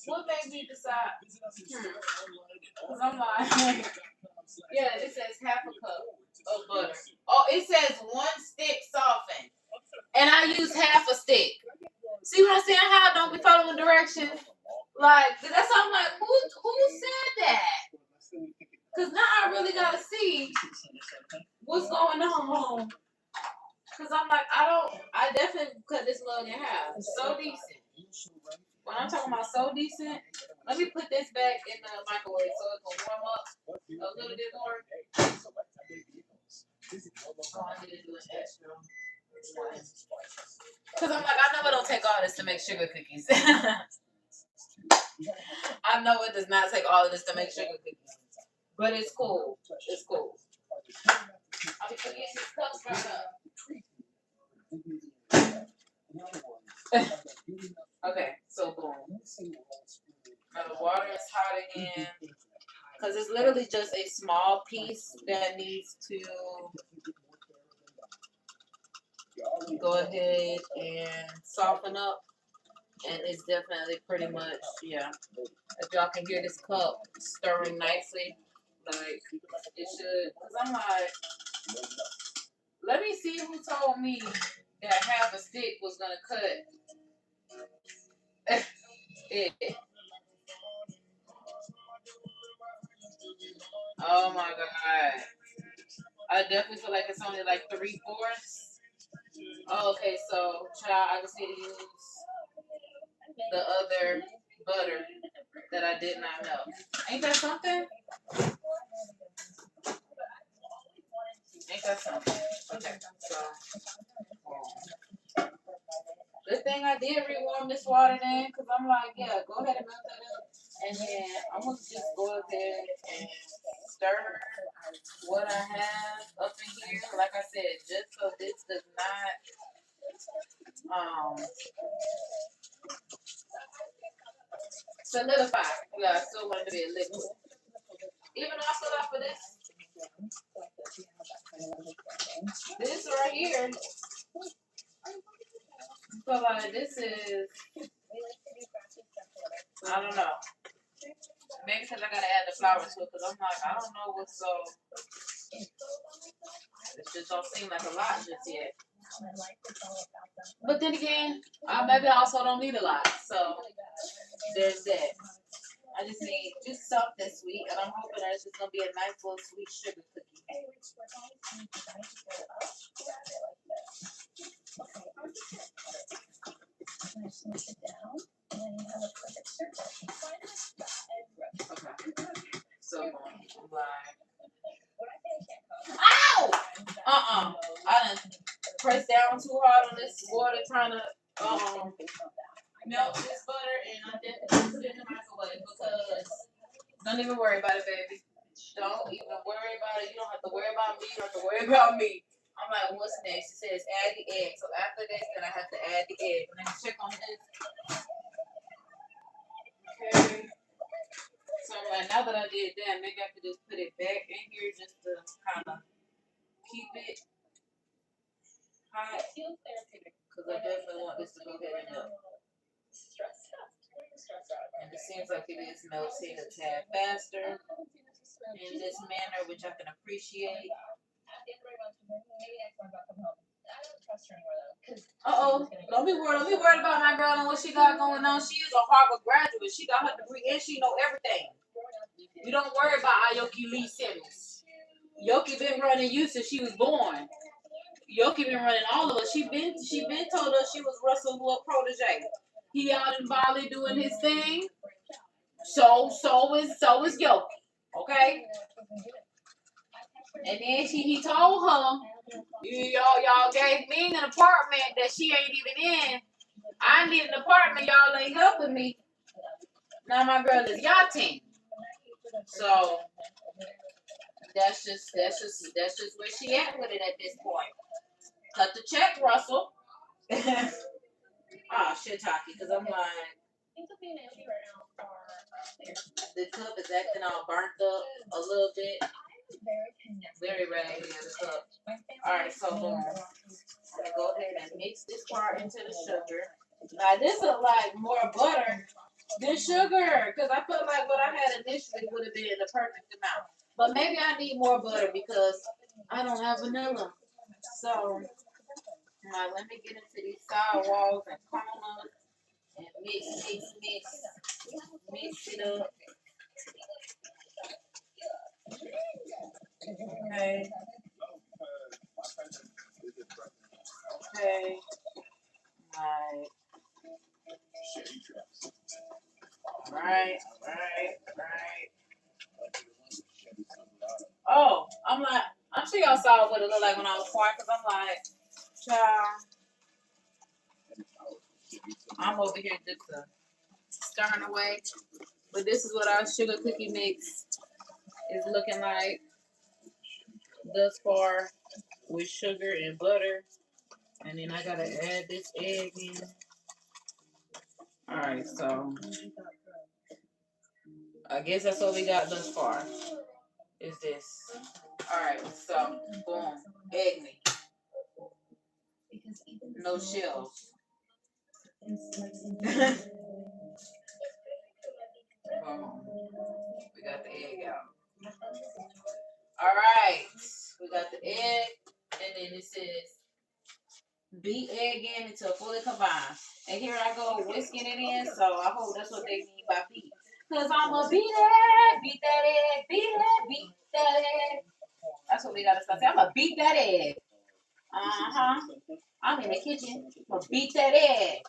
what made me decide? Because I'm like, yeah, it says half a cup of butter. Oh, it says 1 stick softened. And I use half a stick. See what I'm saying? How I don't be following directions? Like, that's why I'm like, who said that? Because now I really got to see what's going on. Because I'm like, I definitely cut this mug in half. So decent. When I'm talking about so decent, let me put this back in the microwave so it can warm up a little bit more. Oh, I need to do an extra. Because I'm like, I know it don't take all this to make sugar cookies. I know it does not take all of this to make sugar cookies. But it's cool. It's cool. I'll be forgetting these cups right up. Okay, so boom. Now the water is hot again. Because it's literally just a small piece that needs to go ahead and soften up. And it's definitely pretty much, yeah. If y'all can hear this cup stirring nicely, like it should. Because I'm like, let me see who told me that half a stick was going to cut it. Oh my God. I definitely feel like it's only like 3/4. Oh, okay, so child, I just need to use the other butter that I did not know. Ain't that something? Ain't that something? Okay, so Good thing I did rewarm this water then, because I'm like, yeah, go ahead and melt that up. And then I'm going to just go ahead and stir what I have up in here. Like I said, just so this does not solidify. Yeah, I still want it to be a liquid. Even though I feel like for this right here, so like this is, I don't know. Maybe because I gotta add the flour to it, because I'm like, I don't know what's so. It just don't seem like a lot just yet. But then again, I maybe I also don't need a lot, so there's that. I just need just something sweet, and I'm hoping that it's just gonna be a nice little sweet sugar cookie. Okay. So like, ow! I done pressed down too hard on this water trying to melt this butter, and I definitely put it in the microwave because don't even worry about it, baby. Don't even worry about it. You don't have to worry about me. You don't have to worry about me. I'm like, what's next? It says add the egg. So after this, then I have to add the egg. Let me check on this. Okay. So like, now that I did that, maybe I could just put it back in here just to kind of keep it hot. Because I definitely want this to go ahead and melt. And it seems like it is melting a tad faster in this manner, which I can appreciate. Don't be worried about my girl and what she got going on. She is a Harvard graduate. She got her degree and she know everything. You don't worry about Ayoki Lee Simmons. Yoki been running you since she was born. Yoki been running all of us. She been told us she was Russell's little protege. He out in Bali doing his thing. So is Yoki. Okay? And then he told her, y'all gave me an apartment that she ain't even in. I need an apartment, y'all ain't helping me. Now my girl is yachting. So that's just where she at with it at this point. Cut the check, Russell. Shit talkie, because I'm like, the cup is acting all burnt up a little bit. Very raggedy in the cup. Alright, so boom. I'm gonna go ahead and mix this part into the sugar. Now this is like more butter than sugar, because I feel like what I had initially would have been the perfect amount. But maybe I need more butter because I don't have vanilla. So let me get into these sidewalls and corners and mix it up. Okay. Okay. Right. Oh, I'm sure y'all saw what it looked like when I was pouring, because I'm like, child, I'm over here just stirring away. But this is what our sugar cookie mix is looking like thus far with sugar and butter. And then I gotta add this egg in. Alright, so I guess that's what we got thus far. Is this. Alright, so boom. Egg me. No shells. Boom. We got the egg out. Alright. We got the egg. And then it says beat egg in until fully combined. And here I go whisking it in, so I hope that's what they mean by beat. Because I'm going to beat that egg. That's what we got to start saying. I'm going to beat that egg. I'm in the kitchen. I'm going to beat that egg.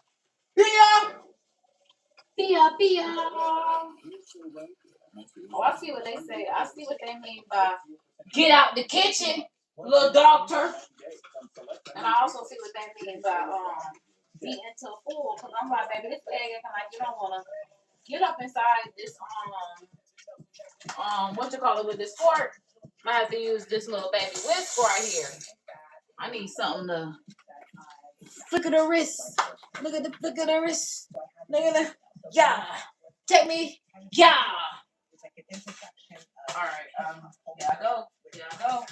Pia. Oh, I see what they say. I see what they mean by get out the kitchen, little doctor. And I also see what they mean by eating till full. Cause I'm like, baby, this egg acting like you don't wanna get up inside this what you call it with this fork. I have to use this little baby whisk right here. I need something to flick of the wrist. Look at the flick of the wrist. Look at the yeah. Take me. Yeah. All right. Here I go. Here I go.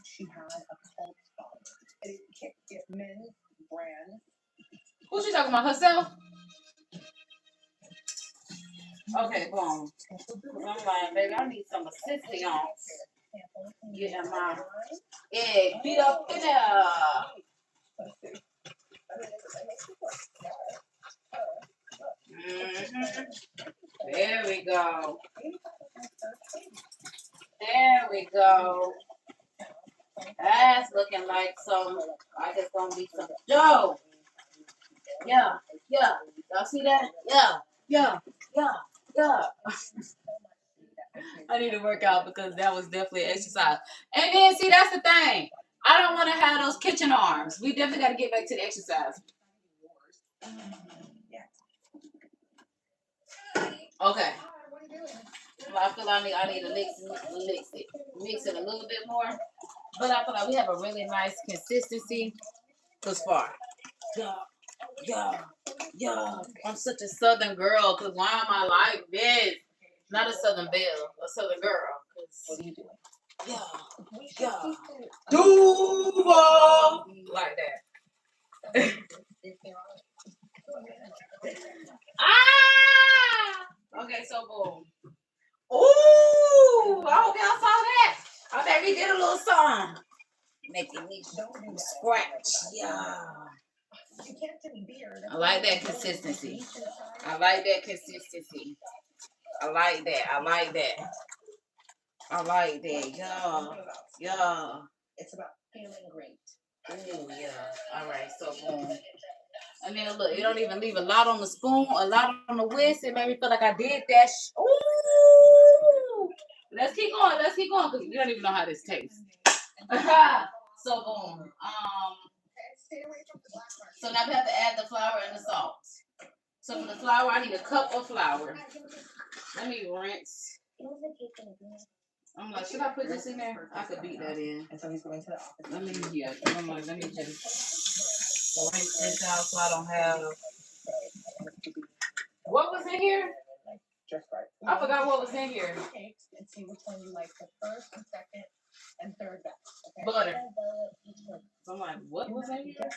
She had a cult following. It kicked it men's brand. Who's she talking about? Herself? Okay, boom. I'm like, baby, I need some assistance on getting my egg beat up in there. There we go. There we go. That's looking like some, I guess gonna be some dough. Yeah, yeah. Y'all see that? Yeah, yeah, yeah, yeah. I need to work out because that was definitely exercise. And then, see, that's the thing. I don't want to have those kitchen arms. We definitely got to get back to the exercise. Okay. Well, I feel I need to mix it a little bit more. But I feel like we have a really nice consistency thus far. Yeah, yeah, yeah. I'm such a Southern girl because why am I like this? Not a Southern belle, a Southern girl. What are you doing? Yeah, yeah. Duval! Like that. Ah! Okay, so boom. Ooh! I hope y'all saw that. I bet we did a little song. Making me scratch. Yeah. I like that consistency. I like that consistency. I like that. I like that. I like that. Yeah. Yeah. It's about feeling great. Ooh, yeah. All right, so boom. And then look, you don't even leave a lot on the spoon, a lot on the whisk. It made me feel like I did that. Ooh. Let's keep going. Let's keep going because we don't even know how this tastes. So boom. So now we have to add the flour and the salt. So for the flour, I need a cup of flour. Let me rinse. I'm like, should I put this in there? I could beat that in. And so he's going to the office. I'm like, let me just rinse this out so I don't have. What was in here? Just right. I forgot what was in here. And see which one you like the first and second and third best. Okay? Butter. So I'm like, what was in here?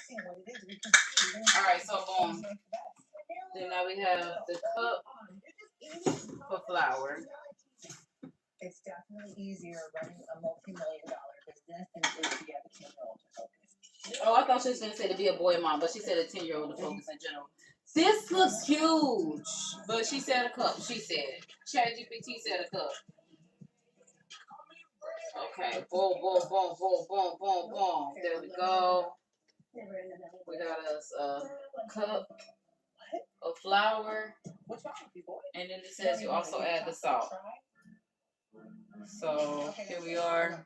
All right, so boom. Then now we have the cup for flour. It's definitely easier running a multi-million-dollar business than it is to get a 10-year-old to focus. Oh, I thought she was going to say to be a boy mom, but she said a 10-year-old to focus in general. This looks huge, but she said a cup. She said. ChatGPT said a cup. Okay, boom, boom, boom, boom, boom, boom, boom. There we go. We got us a cup of flour. And then it says you also add the salt. So here we are.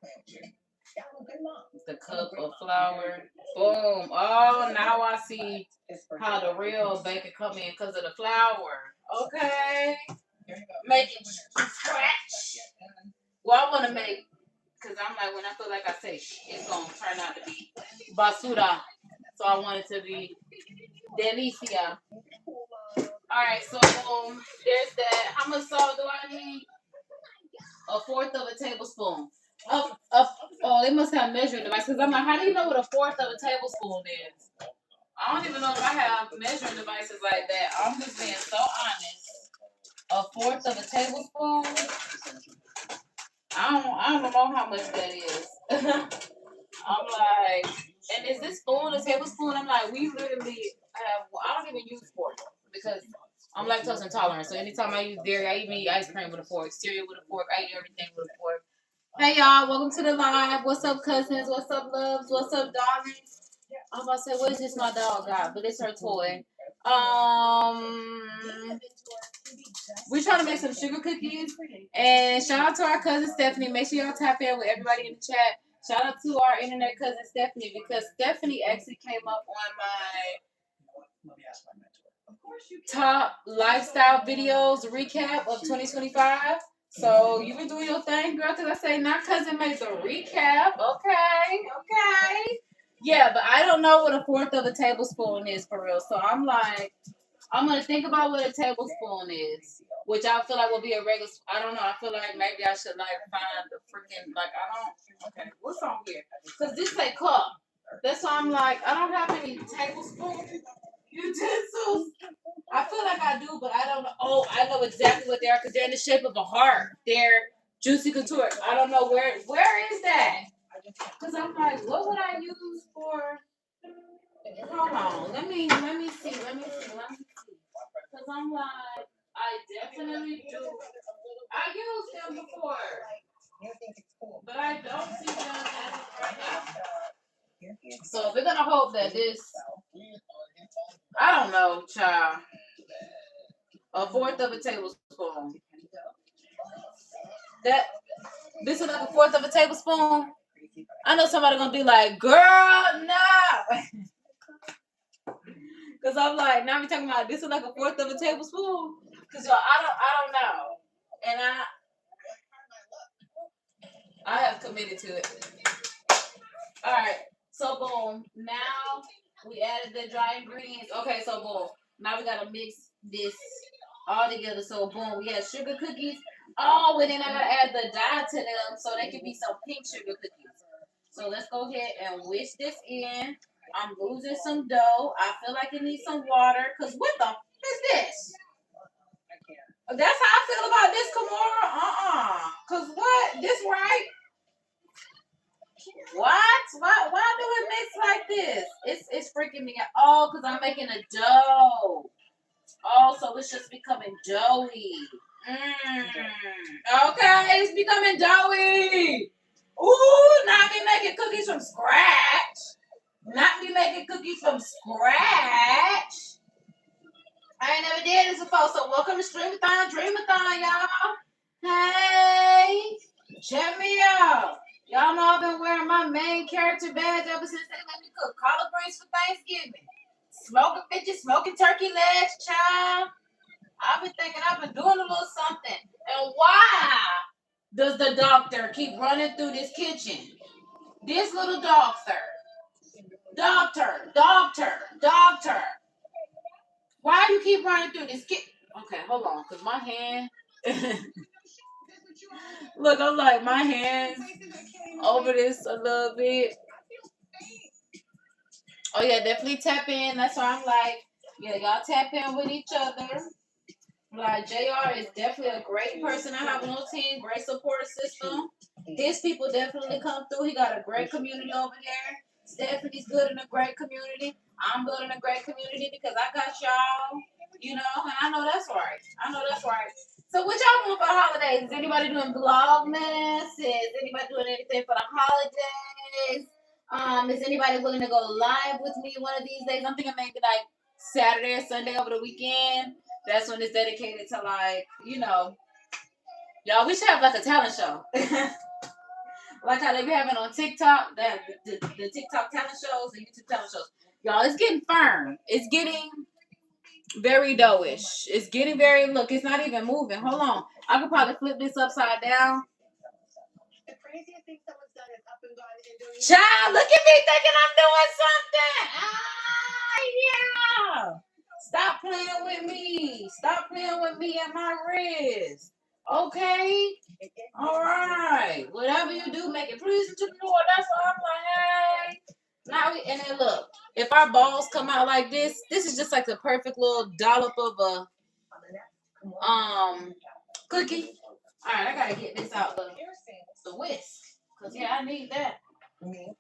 The cup of flour. Boom. Oh, now I see how the real bacon come in because of the flour. Okay. Make it scratch. Well, I want to make, because I'm like, when I feel like I say it's going to turn out to be basura. So I want it to be delicia. All right, so boom. There's that. How much salt do I need? 1/4 of a tablespoon. Oh, they must have measuring device. Because I'm like, how do you know what 1/4 of a tablespoon is? I don't even know if I have measuring devices like that. I'm just being so honest. 1/4 of a tablespoon. I don't know how much that is. I'm like, and is this spoon a tablespoon? I'm like, we literally have. I don't even use fork because I'm lactose intolerant. So anytime I use dairy, I even eat ice cream with a fork, cereal with a fork. I eat everything with a fork. Hey y'all, welcome to the live. What's up, cousins? What's up, loves? What's up, darlings? I'm about to say, what is this my dog got? But it's her toy. We're trying to make some sugar cookies. And shout out to our cousin Stephanie. Make sure y'all tap in with everybody in the chat. Shout out to our internet cousin Stephanie, because Stephanie actually came up on my top lifestyle videos recap of 2025. So you been doing your thing, girl, because I say not cousin made the recap. Okay. Yeah, but I don't know what a fourth of a tablespoon is for real. So I'm like, I'm gonna think about what a tablespoon is, which I feel like will be a regular. I don't know. I feel like maybe I should like find the freaking like I don't. Okay, what's on here? Cause this say cup. That's why I'm like I don't have any tablespoon utensils. I feel like I do, but I don't know. Oh, I know exactly what they are because they're in the shape of a heart. They're juicy couture. I don't know where is that? Because I'm like, what would I use for? Hold on. Let me see. Because I'm like, I definitely do. I used them before, but I don't see them as of right now. So we're gonna hope that this. I don't know, child. A fourth of a tablespoon. That this is like a fourth of a tablespoon. I know somebody gonna be like, "Girl, no," because I'm like, now we talking about this is like a fourth of a tablespoon. Because I don't know, and I have committed to it. All right, so boom. Now we added the dry ingredients. Okay, so boom. Now we gotta mix this all together. So boom, we have sugar cookies. Oh, and then I gotta add the dye to them so they can be some pink sugar cookies. So let's go ahead and whisk this in. I'm losing some dough. I feel like it needs some water. Cause what the f is this? That's how I feel about this, Kimora. Cause what? This right? What? Why do it mix like this? It's freaking me out. Oh, cause I'm making a dough. Oh, so it's just becoming doughy. Okay, it's becoming doughy. Ooh, not me making cookies from scratch. Not me making cookies from scratch. I ain't never did this before, so welcome to Streamathon, Dreamathon, y'all. Hey, check me out. Y'all know I've been wearing my main character badge ever since they let me cook collard greens for Thanksgiving. Smoking turkey legs, child. I've been thinking I've been doing a little something. And why does the doctor keep running through this kitchen? This little doctor. Doctor. Why do you keep running through this kitchen? Okay, hold on, because my hand. Look, I'm like, my hands over this a little bit. Oh, yeah, definitely tap in. That's why I'm like, yeah, y'all tap in with each other. Like, JR is definitely a great person to have on your team, great support system. His people definitely come through. He got a great community over there. Stephanie's good in a great community. I'm good in a great community because I got y'all, you know, and I know that's right. So what y'all doing for the holidays? Is anybody doing Vlogmas? Is anybody doing anything for the holidays? Is anybody willing to go live with me one of these days? I'm thinking maybe like Saturday or Sunday over the weekend. That's when it's dedicated to like, you know, y'all, we should have like a talent show. Like how they be having on TikTok, that the TikTok talent shows, the YouTube talent shows. Y'all, it's getting firm. It's getting very doughish. It's getting very, look, it's not even moving. Hold on. I could probably flip this upside down. The craziest thing someone's done is up and gone and doing. Child, look at me thinking I'm doing something. Ah, yeah. Stop playing with me. Stop playing with me and my wrist. Okay? All right. Whatever you do, make it pleasing to the Lord. That's why I'm like, hey. Now and then look, if our balls come out like this is just like the perfect little dollop of a cookie. All right, I gotta get this out the whisk. Cause yeah, I need that.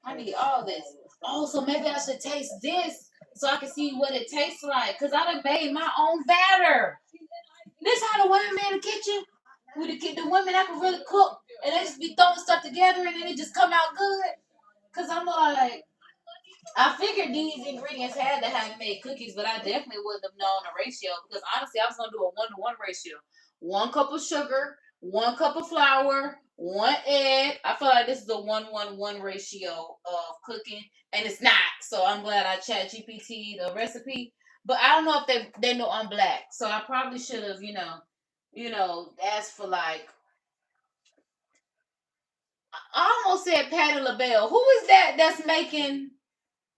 I need all this. Oh, so maybe I should taste this so I can see what it tastes like. Cause I done made my own batter. This how the women in the kitchen. With the women that can really cook and they just be throwing stuff together and then it just come out good. Cause I'm like, I figured these ingredients had to have made cookies, but I definitely wouldn't have known the ratio because honestly, I was gonna do a 1-to-1 ratio. 1 cup of sugar, 1 cup of flour, 1 egg. I feel like this is a 1-1-1 ratio of cooking, and it's not. So I'm glad I ChatGPT the recipe. But I don't know if they know I'm black, so I probably should have, asked for like. I almost said Patty LaBelle. Who is that? That's making.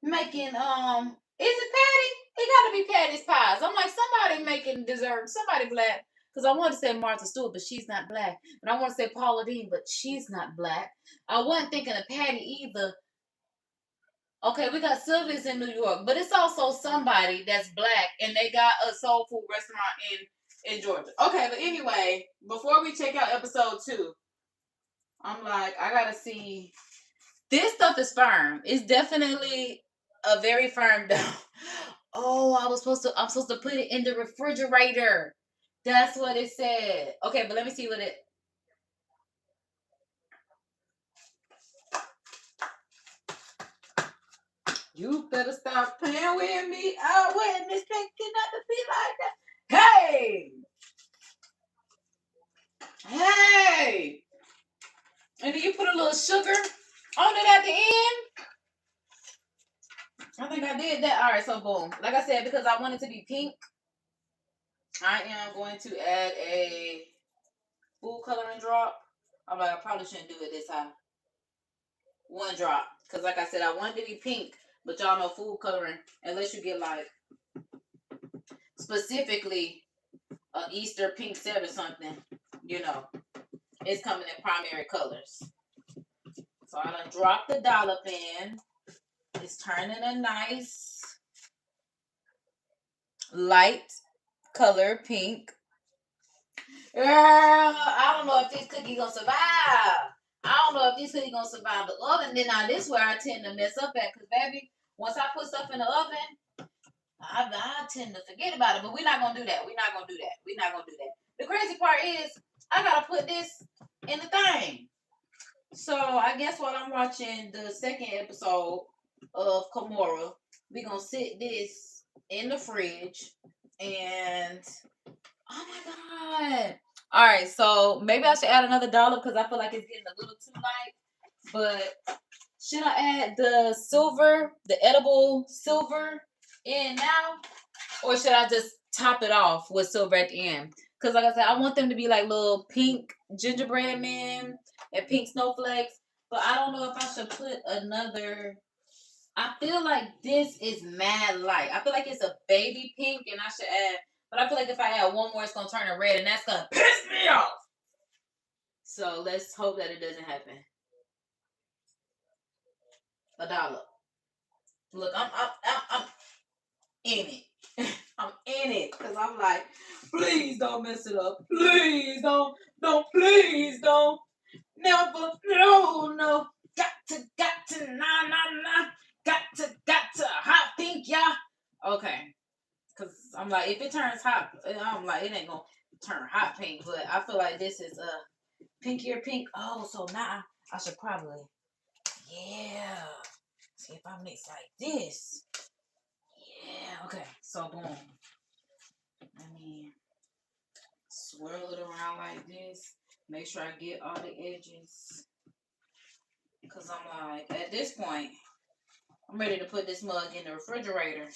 Is it Patty? It gotta be Patty's Pies. I'm like, somebody making dessert, somebody black. Because I want to say Martha Stewart, but she's not black. And I want to say Paula Dean, but she's not black. I wasn't thinking of Patty either. Okay, we got Sylvia's in New York, but it's also somebody that's black, and they got a soul food restaurant in Georgia. Okay, but anyway, before we check out episode 2, I'm like, I gotta see. This stuff is firm. It's definitely a very firm dough. Oh, I'm supposed to put it in the refrigerator. That's what it said. Okay, but let me see what it. You better stop playing with me. I wouldn't expect it not to be like that. Hey! Hey! And then you put a little sugar on it at the end. I think I did that. All right, so boom. Like I said, because I want it to be pink, I am going to add a food coloring drop. I'm like, I probably shouldn't do it this time. 1 drop. Because like I said, I want it to be pink. But y'all know food coloring, unless you get like specifically an Easter pink set or something, it's coming in primary colors. So I done dropped the dollop in. It's turning a nice light color pink. Girl, I don't know if this cookie gonna survive. I don't know if this cookie gonna survive the oven. Then now this where I tend to mess up at, because baby, once I put stuff in the oven, I tend to forget about it. But we're not gonna do that. We're not gonna do that. The crazy part is I gotta put this in the thing. So I guess while I'm watching the 2nd episode of Kimora, we're gonna sit this in the fridge and oh my god. Alright, so maybe I should add another dollar because I feel like it's getting a little too light. But should I add the edible silver in now? Or should I just top it off with silver at the end? Because like I said, I want them to be like little pink gingerbread men and pink snowflakes. But I don't know if I should put another. I feel like this is mad light. I feel like it's a baby pink and I should add. But I feel like if I add 1 more, it's going to turn it red and that's going to piss me off. So let's hope that it doesn't happen. $1. Look, I'm in it. I'm in it because I'm like, please don't mess it up. Please don't, please don't. Never, no. Got to, nah. Got to, hot pink, yeah. Okay. Because I'm like, if it turns hot, I'm like, it ain't going to turn hot pink. But I feel like this is pinkier pink. Oh, so now I should probably, yeah. See if I mix like this. Yeah, okay. So, boom. Let me swirl it around like this. Make sure I get all the edges. Because I'm like, at this point, I'm ready to put this mug in the refrigerator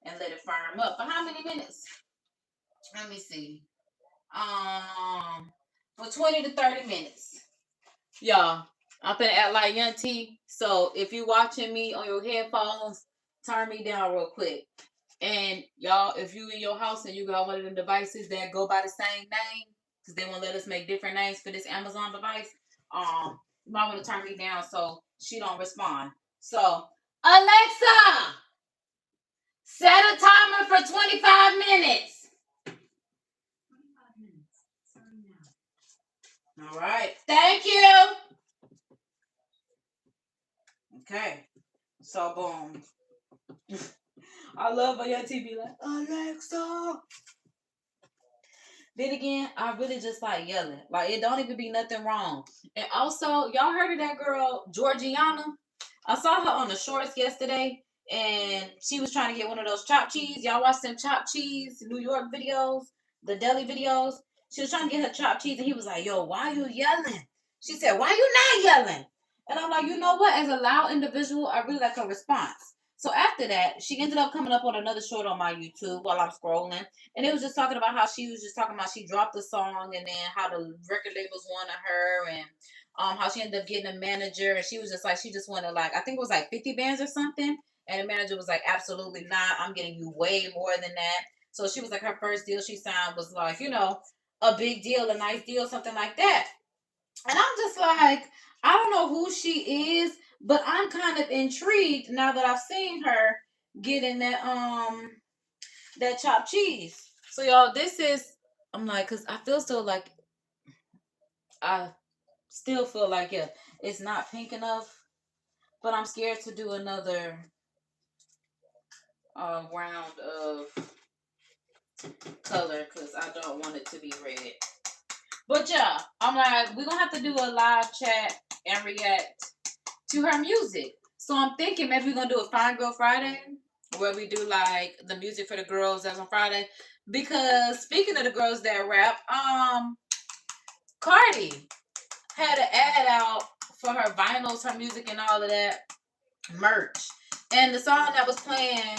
and let it firm up. For how many minutes? Let me see. For 20 to 30 minutes. Y'all, I'm finna act like Young T. So if you're watching me on your headphones, turn me down real quick. And y'all, if you in your house and you got one of them devices that go by the same name, because they won't let us make different names for this Amazon device, you might want to turn me down so she don't respond. So, Alexa, set a timer for 25 minutes. 25 minutes. Starting now. All right. Thank you. Okay. So, boom. I love how your TV like, Alexa. Then again, I really just like yelling. Like, it don't even be nothing wrong. And also, y'all heard of that girl, Georgiana? I saw her on the shorts yesterday, and she was trying to get one of those chopped cheese. Y'all watch them chopped cheese New York videos, the deli videos? She was trying to get her chopped cheese, and he was like, yo, why are you yelling? She said, why you not yelling? And I'm like, you know what? As a loud individual, I really like her response. So after that, she ended up coming up on another short on my YouTube while I'm scrolling. And it was just talking about how she was just talking about she dropped the song and then how the record labels wanted her and how she ended up getting a manager. And she was just like, she just wanted like, I think it was like 50 bands or something. And the manager was like, absolutely not. I'm getting you way more than that. So she was like, her first deal she signed was like, you know, a big deal, a nice deal, something like that. And I'm just like, I don't know who she is, but I'm kind of intrigued now that I've seen her getting that chopped cheese. So y'all, this is I'm like, cause I feel still like I still feel like yeah, it's not pink enough, but I'm scared to do another round of color because I don't want it to be red. But yeah, I'm like, we're gonna have to do a live chat and react to her music. So I'm thinking maybe we're gonna do a Fine Girl Friday where we do like the music for the girls that's on Friday. Because speaking of the girls that rap, Cardi had an ad out for her vinyls, her music, and all of that merch. And the song that was playing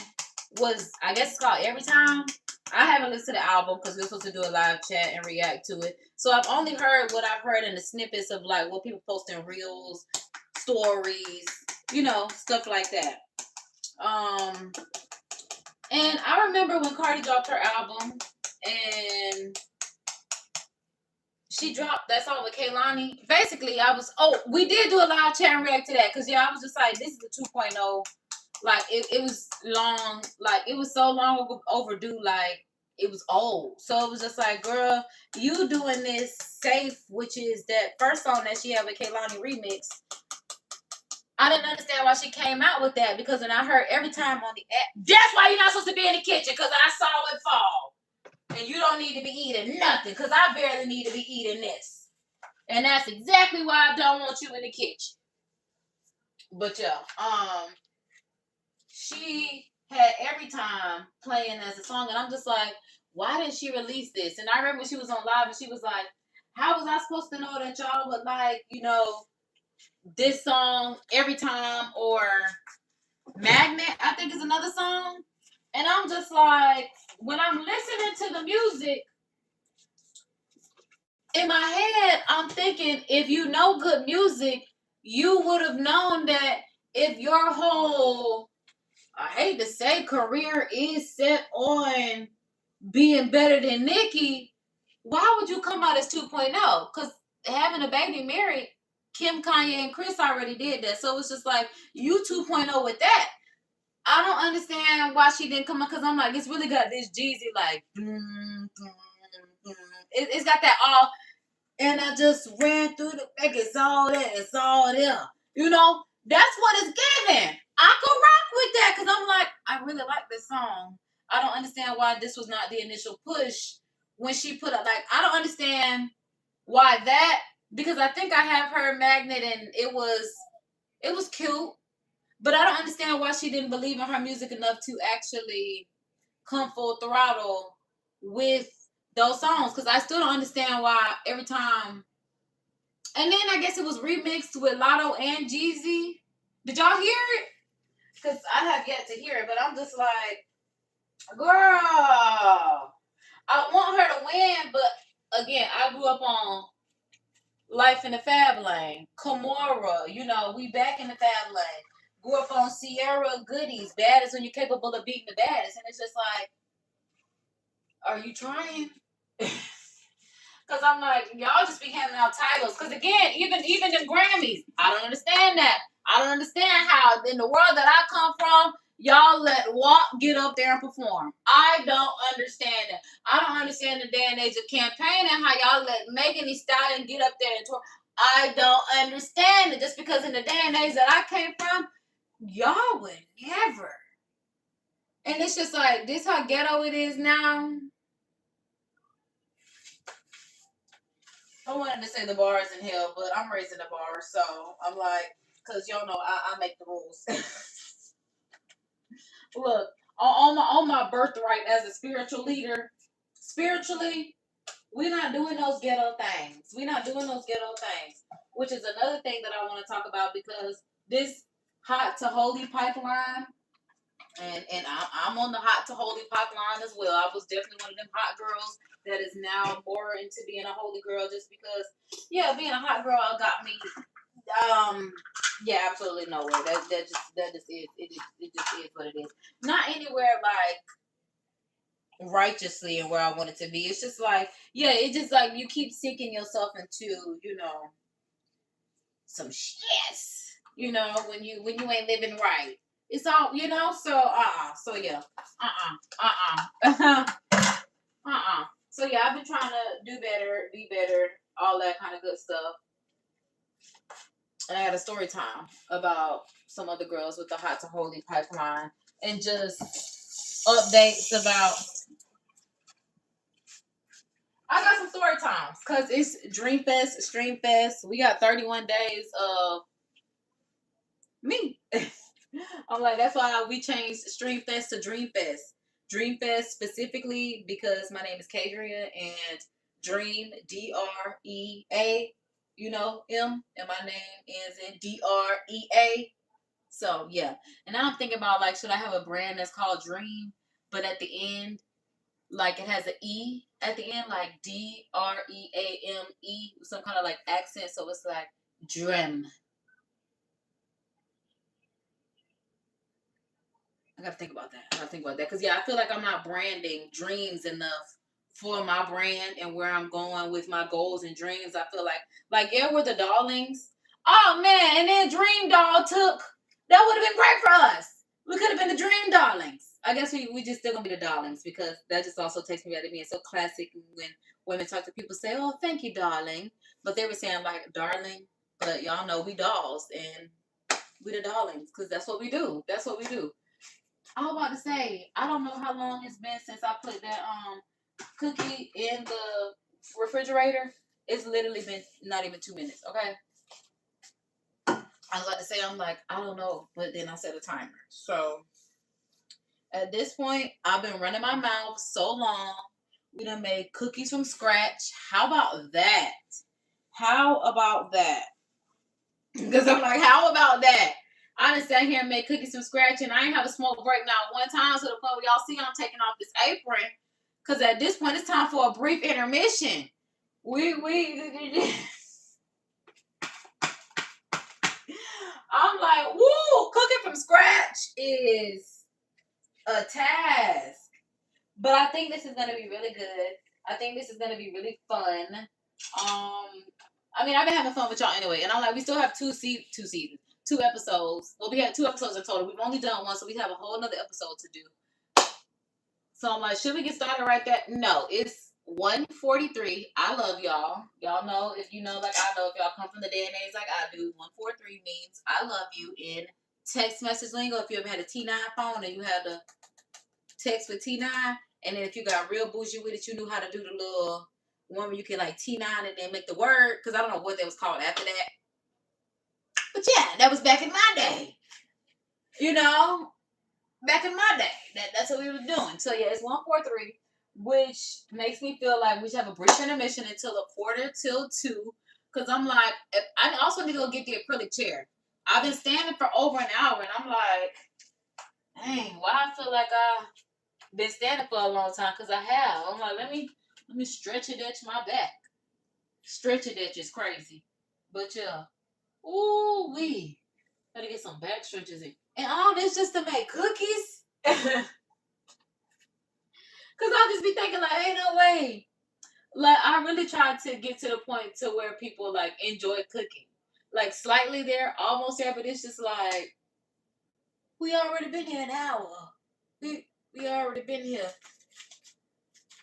was, I guess it's called Every Time. I haven't listened to the album because we're supposed to do a live chat and react to it. So I've only heard what I've heard in the snippets of like what people post in reels, stories, you know, stuff like that. And I remember when Cardi dropped her album and she dropped that song with Kehlani. Basically, we did do a live chat and react to that because yeah, I was just like, this is the 2.0. Like it was long, like it was so long overdue, like it was old. So it was just like, girl, you doing this Safe, which is that first song that she had with Kehlani remix. I didn't understand why she came out with that because when I heard Every Time on the app, that's why you're not supposed to be in the kitchen because I saw it fall. And you don't need to be eating nothing because I barely need to be eating this. And that's exactly why I don't want you in the kitchen. But yeah, she had Every Time playing as a song, and I'm just like, why didn't she release this? And I remember when she was on live and she was like, how was I supposed to know that y'all would like, you know, this song Every Time or Magnet, I think is another song. And I'm just like, when I'm listening to the music, in my head, I'm thinking if you know good music, you would have known that if your whole, I hate to say, career is set on being better than Nicki, why would you come out as 2.0? Because having a baby married, Kim, Kanye, and Chris already did that. So it's just like, you 2.0 with that. I don't understand why she didn't come up because I'm like, it's really got this Jeezy like, it's got that all, and I just ran through the back. It's all there. It's all there. You know, that's what it's giving. I could rock with that because I'm like, I really like this song. I don't understand why this was not the initial push when she put up. Like, I don't understand why that, because I think I have her Magnet and it was cute. But I don't understand why she didn't believe in her music enough to actually come full throttle with those songs. Because I still don't understand why Every Time. And then I guess it was remixed with Lotto and Jeezy. Did y'all hear it? Because I have yet to hear it. But I'm just like, girl, I want her to win. But again, I grew up on Life in the Fab Lane. Kimora, you know, we back in the Fab Lane. Grew up on Sierra Goodies, baddest when you're capable of beating the baddest. And it's just like, are you trying? Because I'm like, y'all just be handing out titles. Because again, even the Grammys, I don't understand that. I don't understand how in the world that I come from, y'all let WAP get up there and perform. I don't understand that. I don't understand the day and age of campaigning, how y'all let Megan Thee Stallion get up there and tour. I don't understand it. Just because in the day and age that I came from, y'all would never. And it's just like, this how ghetto it is now. I wanted to say the bar is in hell, but I'm raising the bar, so I'm like, because y'all know I make the rules. Look, on my birthright as a spiritual leader, spiritually, We're not doing those ghetto things. We're not doing those ghetto things, which is another thing that I want to talk about because this hot to holy pipeline, and I'm on the hot to holy pipeline as well. I was definitely one of them hot girls that is now more into being a holy girl just because, yeah, being a hot girl got me. Yeah, absolutely nowhere. That just is it just is what it is. Not anywhere like righteously and where I want it to be. It's just like, yeah, it's just like you keep sinking yourself into, some shit. When you ain't living right. It's all, so yeah. So yeah, I've been trying to do better, be better, all that kind of good stuff. And I had a story time about some other girls with the hot to holy pipeline and just updates about. I got some story times because it's Dreamfest, Streamfest. We got 31 days of me. I'm like, that's why we changed Streamfest to Dreamfest. Dreamfest specifically because my name is Kadria and Dream, D-R-E-A, M, and my name is in D-R-E-A. So, yeah. And now I'm thinking about, like, should I have a brand that's called Dream, but at the end, like, it has an E at the end, like D-R-E-A-M-E, some kind of, like, accent, so it's like Dream. I gotta think about that. Because, yeah, I feel like I'm not branding dreams enough for my brand and where I'm going with my goals and dreams. I feel like, yeah, we're the darlings. Oh, man, and then Dream Doll took. That would have been great for us. We could have been the Dream Darlings. I guess we just still gonna be the darlings because that just also takes me back to being so classic when women talk to people say, oh, thank you, darling. But they were saying, like, darling. But y'all know we dolls and we the darlings because that's what we do. That's what we do. I was about to say, I don't know how long it's been since I put that cookie in the refrigerator. It's literally been not even 2 minutes, okay? I was about to say, I'm like, I don't know, but then I set a timer. So at this point, I've been running my mouth so long. We done made cookies from scratch. How about that? How about that? Because I'm like, how about that? I done sat here and made cookies from scratch, and I ain't have a smoke break now one time. So the point where y'all see I'm taking off this apron, because at this point it's time for a brief intermission. I'm like, woo, cooking from scratch is a task. But I think this is gonna be really good. I think this is gonna be really fun. I mean, I've been having fun with y'all anyway, and I'm like, we still have two seasons, 2 episodes. Well, we had 2 episodes in total. We've only done one, so we have a whole another episode to do. So I'm like, should we get started right there? No, it's 1:43. I love y'all. Y'all know, if you know, like I know, if y'all come from the day and age like I do, 143 means I love you in text message lingo. If you ever had a T9 phone and you had to text with T9, and then if you got real bougie with it, you knew how to do the little one where you can like T9 and then make the word, because I don't know what that was called after that. But yeah, that was back in my day. Back in my day. That's what we were doing. So yeah, it's 1:43, which makes me feel like we should have a brief intermission until 1:45. Because I'm like, I also need to go get the acrylic chair. I've been standing for over an hour, and I'm like, dang, why I feel like I've been standing for a long time? Because I have. I'm like, let me stretch it itch my back. Stretch it itch is crazy. But yeah. Ooh wee. Gotta get some back stretches in. And all this just to make cookies? Because I'll just be thinking, like, ain't no way. Like, I really tried to get to the point to where people, like, enjoy cooking. Like, slightly there, almost there, but it's just like, we already been here an hour. We already been here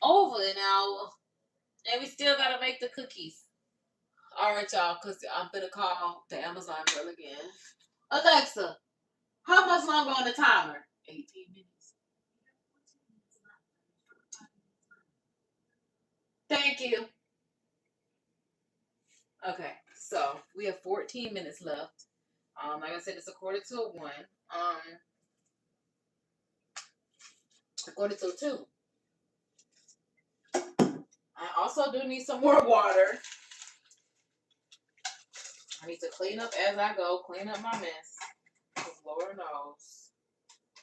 over an hour. And we still gotta make the cookies. All right, y'all, because I'm gonna call the Amazon girl again. Alexa, how much longer on the timer? 18 minutes. Thank you. Okay, so we have 14 minutes left. Like I said, it's 1:45. 1:45. I also also do need some more water. I need to clean up as I go, clean up my mess. Because Lord knows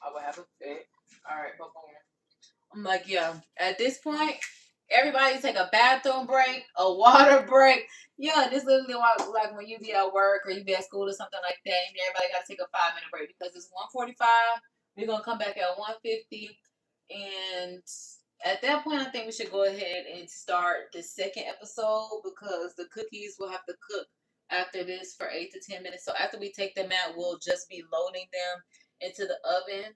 I will have a fit. All right, boom. I'm like, yeah, at this point, everybody take a bathroom break, a water break. Yeah, this literally like when you be at work or you be at school or something like that, and everybody got to take a 5-minute break because it's 1:45. We're going to come back at 1:50. And at that point, I think we should go ahead and start the second episode because the cookies will have to cook after this for 8 to 10 minutes. So after we take them out, we'll just be loading them into the oven.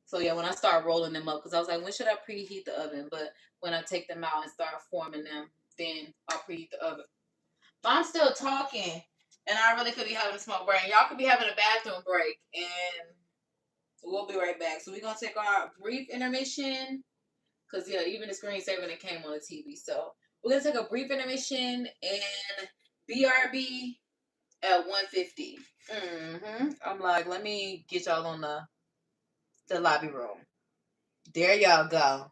So yeah, when I start rolling them up, because I was like, when should I preheat the oven? But when I take them out and start forming them, then I'll preheat the oven. But I'm still talking, and I really could be having a smoke break. Y'all could be having a bathroom break, and we'll be right back. So we're going to take our brief intermission, because yeah, even the screensaver that came on the TV. So we're going to take a brief intermission and BRB at 1:50. I'm like, let me get y'all on the lobby room. There y'all go.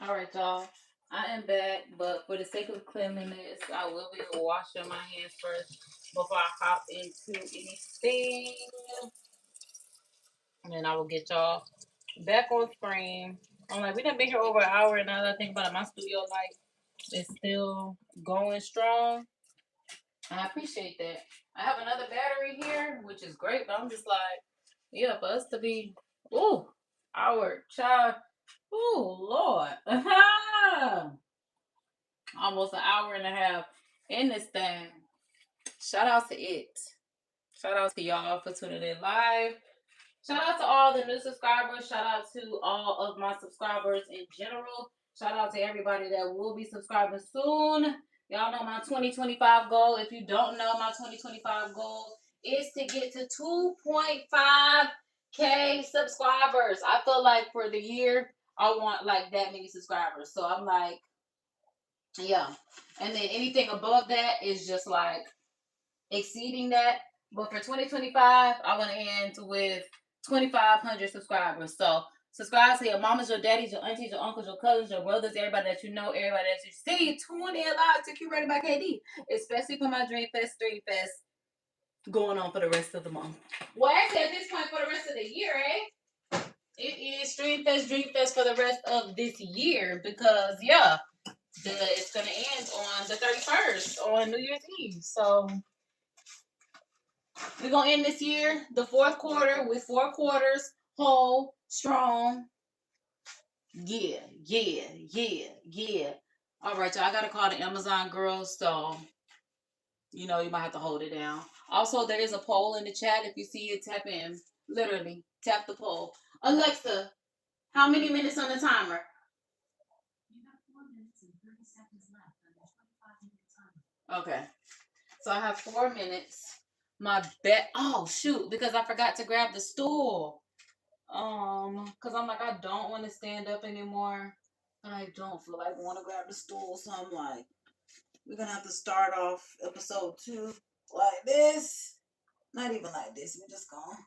All right, y'all. I am back, but for the sake of cleanliness, I will be washing my hands first before I hop into anything. And then I will get y'all back on screen. I'm like, we done been here over an hour, and now that I think about it, my studio light is still going strong. I appreciate that. I have another battery here, which is great, but I'm just like, yeah, for us to be, ooh, our child, ooh, Lord. Almost an hour and a half in this thing. Shout out to it. Shout out to y'all for tuning in live. Shout out to all the new subscribers. Shout out to all of my subscribers in general. Shout out to everybody that will be subscribing soon. Y'all know my 2025 goal. If you don't know, my 2025 goal is to get to 2.5K subscribers. I feel like for the year, I want like that many subscribers. So I'm like, yeah. And then anything above that is just like exceeding that. But for 2025, I want to end with 2,500 subscribers. So subscribe to your mamas, your daddies, your aunties, your uncles, your cousins, your brothers, everybody that you know, everybody that you see. Tune in live to Curated by KD, especially for my Dream Fest, Stream Fest going on for the rest of the month. Well, actually, at this point, for the rest of the year, eh? It is Stream Fest, Dream Fest for the rest of this year because, yeah, it's going to end on the 31st on New Year's Eve. So we're going to end this year, the fourth quarter, with 4 quarters, whole, strong. Yeah. All right, y'all. I got to call the Amazon girls, so, you know, you might have to hold it down. Also, there is a poll in the chat. If you see it, tap in. Literally, tap the poll. Alexa, how many minutes on the timer? You have 4 minutes and 30 seconds left on your 25-minute timer. Okay. So I have 4 minutes. My bet. Oh shoot! Because I forgot to grab the stool. Because I'm like, I don't want to stand up anymore, and I don't feel like want to grab the stool. So I'm like, we're gonna have to start off episode 2 like this. Not even like this. We're just gonna,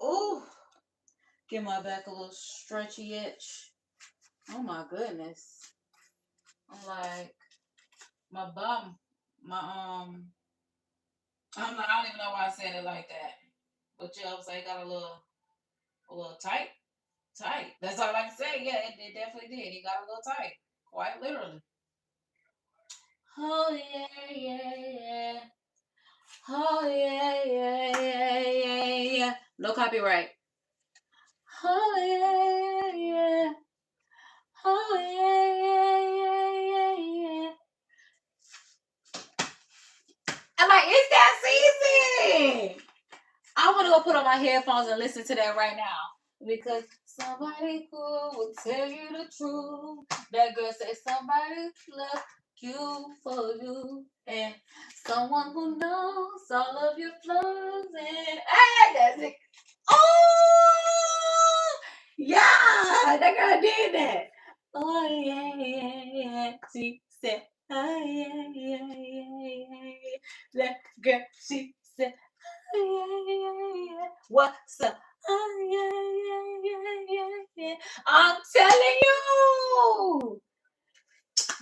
ooh, give my back a little stretchy itch. Oh my goodness! I'm like, my bum, my I'm like, I don't even know why I said it like that. But yeah, I was like, got a little tight. That's all I can say. Yeah, it definitely did. He got a little tight, quite literally. Oh yeah. Oh yeah. No copyright. Oh yeah. Oh yeah. I'm like, it's that season. I want to go put on my headphones and listen to that right now. Because somebody cool will tell you the truth. That girl said somebody love you for you. And someone who knows all of your flaws. And hey, that's it. Oh! Yeah! That girl did that. Oh, yeah. She said, oh, yeah. That girl, she said, what's up? I'm telling you,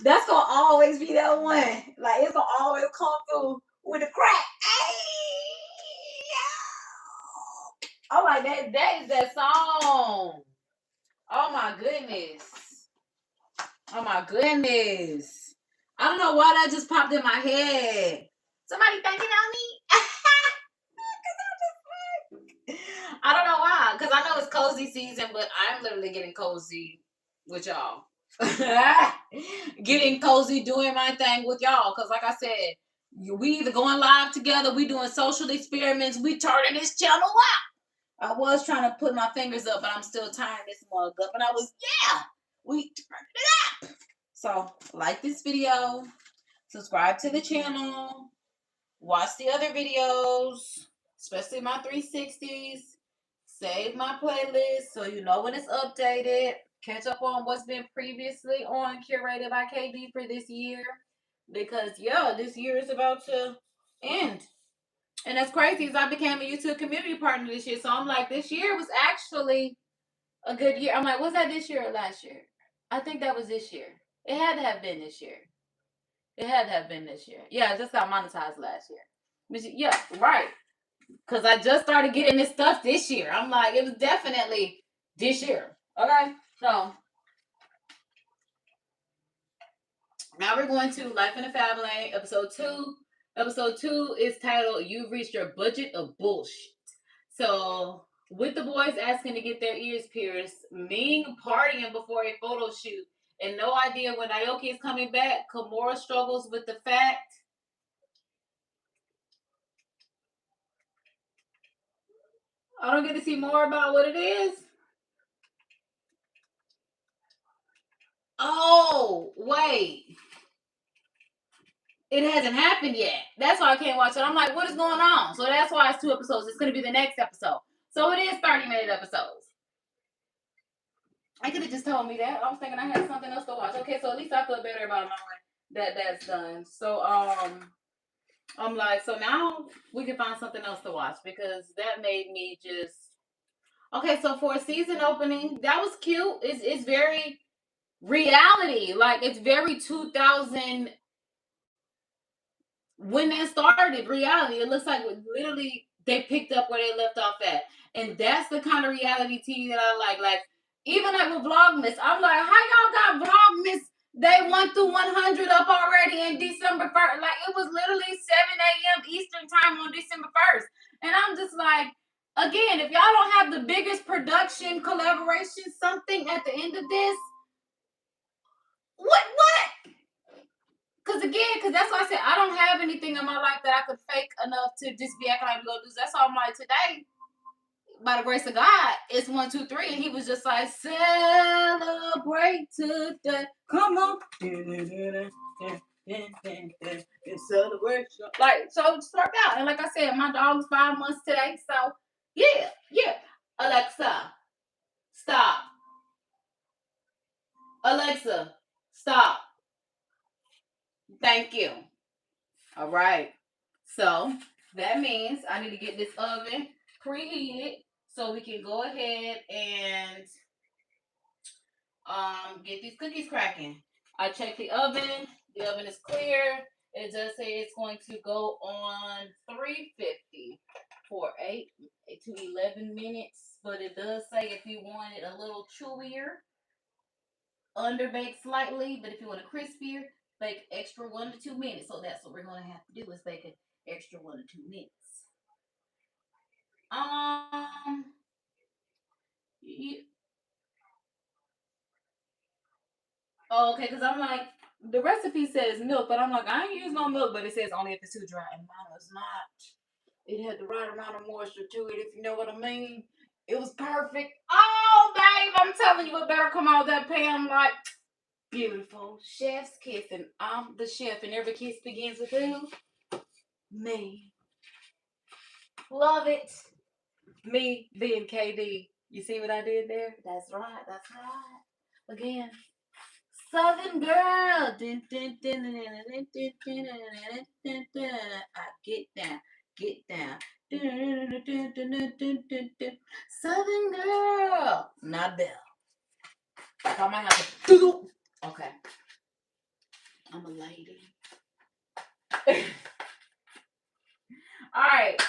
that's gonna always be that one. Like it's gonna always come through with the crack. Oh my, that is that song. Oh my goodness. Oh my goodness. I don't know why that just popped in my head. Somebody thinking on me? I don't know why, because I know it's cozy season, but I'm literally getting cozy with y'all. Getting cozy, doing my thing with y'all. Because like I said, we either going live together, we doing social experiments, we turning this channel out. I was trying to put my fingers up, but I'm still tying this mug up. And I was, we turned it up. So, like this video, subscribe to the channel, watch the other videos, especially my 360s. Save my playlist so you know when it's updated. Catch up on what's been previously on Curated by KD for this year. Because, yeah, this year is about to end. And that's crazy because I became a YouTube community partner this year. So I'm like, this year was actually a good year. I'm like, was that this year or last year? I think that was this year. It had to have been this year. It had to have been this year. Yeah, it just got monetized last year. Yeah, right. Because I just started getting this stuff this year. I'm like, it was definitely this year. Okay, so now we're going to Life in the Fab Lane, episode 2. Episode 2 is titled You've Reached Your Budget of Bullshit. So, with the boys asking to get their ears pierced, Ming partying before a photo shoot, and no idea when Naoki is coming back, Kimora struggles with the fact. I don't get to see more about what it is. Oh, wait. It hasn't happened yet. That's why I can't watch it. I'm like, what is going on? So that's why it's 2 episodes. It's going to be the next episode. So it is 30-minute episodes. I could have just told me that. I was thinking I had something else to watch. Okay, so at least I feel better about knowing that's done. So I'm like, so now we can find something else to watch because that made me just okay. So for a season opening, that was cute. It's very reality. Like it's very 2000 when that started. Reality. It looks like literally they picked up where they left off at, and that's the kind of reality TV that I like. Like even like with Vlogmas, I'm like, how y'all got Vlogmas? They 1 through 100 up already in December 1st. Like it was literally 7 a.m. Eastern time on December 1st, and I'm just like. Again, if y'all don't have the biggest production collaboration, something at the end of this, what? Because that's why I said I don't have anything in my life that I could fake enough to just be acting like we gonna do. That's why I'm like today, by the grace of God, it's 1, 2, 3, and he was just like celebrate today. Come on, celebration. Like so, it's worked out. And like I said, my dog was 5 months today. So yeah. Alexa, stop. Alexa, stop. Thank you. All right. So that means I need to get this oven preheated so we can go ahead and get these cookies cracking. I checked the oven. The oven is clear. It does say it's going to go on 350 for 8 to 11 minutes. But it does say if you want it a little chewier, underbake slightly. But if you want it crispier, bake extra 1 to 2 minutes. So that's what we're going to have to do is bake it extra 1 to 2 minutes. Yeah. Oh, okay, because I'm like, the recipe says milk, but I'm like, I ain't use no milk, but it says only if it's too dry, and mine was not. It had the right amount of moisture to it, if you know what I mean. It was perfect. Oh, babe, I'm telling you, it better come out of that pan. I'm like, beautiful. Chef's kiss, and I'm the chef, and every kiss begins with who? Me. Love it. Me being KD. You see what I did there? That's right. Again, Southern girl. I get down. Southern girl. Not Belle. I might have to. Okay. I'm a lady. All right.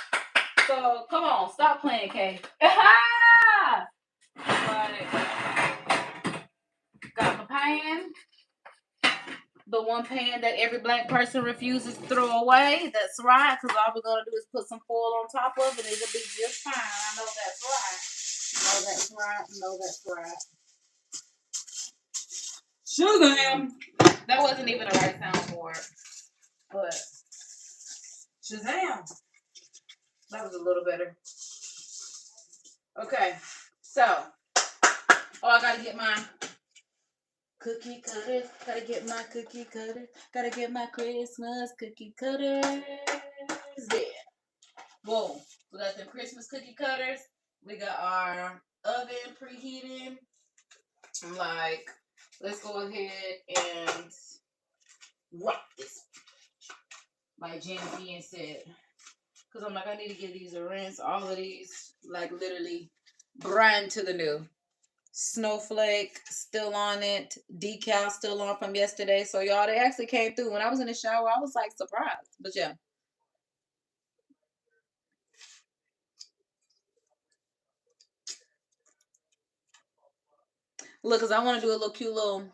So come on, stop playing, Kay. Got my pan. The one pan that every black person refuses to throw away. That's right, because all we're going to do is put some foil on top of it and it'll be just fine. I know that's right. Shazam! That wasn't even the right sound for it. But Shazam! That was a little better. Okay, so I got to get my cookie cutters. Gotta get my cookie cutters. Gotta get my Christmas cookie cutters. Yeah. Boom. We got the Christmas cookie cutters. We got our oven preheating. I'm like, let's go ahead and rock this. Like Jen being said. Because I'm like, I need to give these a rinse. All of these, like, literally brand to the new. Snowflake still on it. Decal still on from yesterday. So y'all, they actually came through. When I was in the shower, I was like surprised. But yeah. Look, cause I want to do a little cute little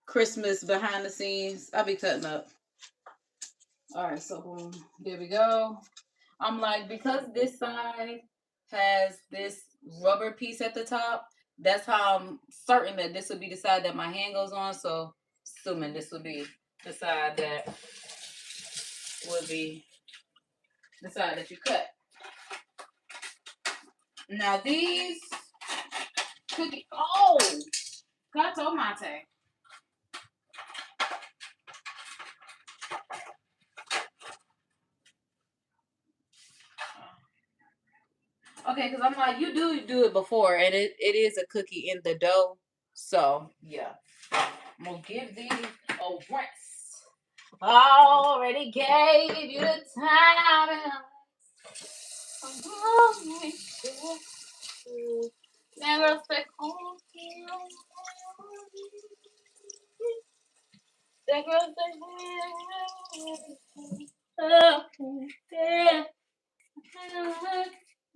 Christmas behind the scenes. I'll be cutting up. All right, so boom, there we go. I'm like, because this side has this rubber piece at the top, that's how I'm certain that this would be the side that my hand goes on. So assuming this would be the side that would be the side that you cut. Now these cookie, oh, Gato Mate. Okay, because I'm like, you do it before, and it is a cookie in the dough. So yeah, I'm gonna give these a rinse. Already gave you the time. Never say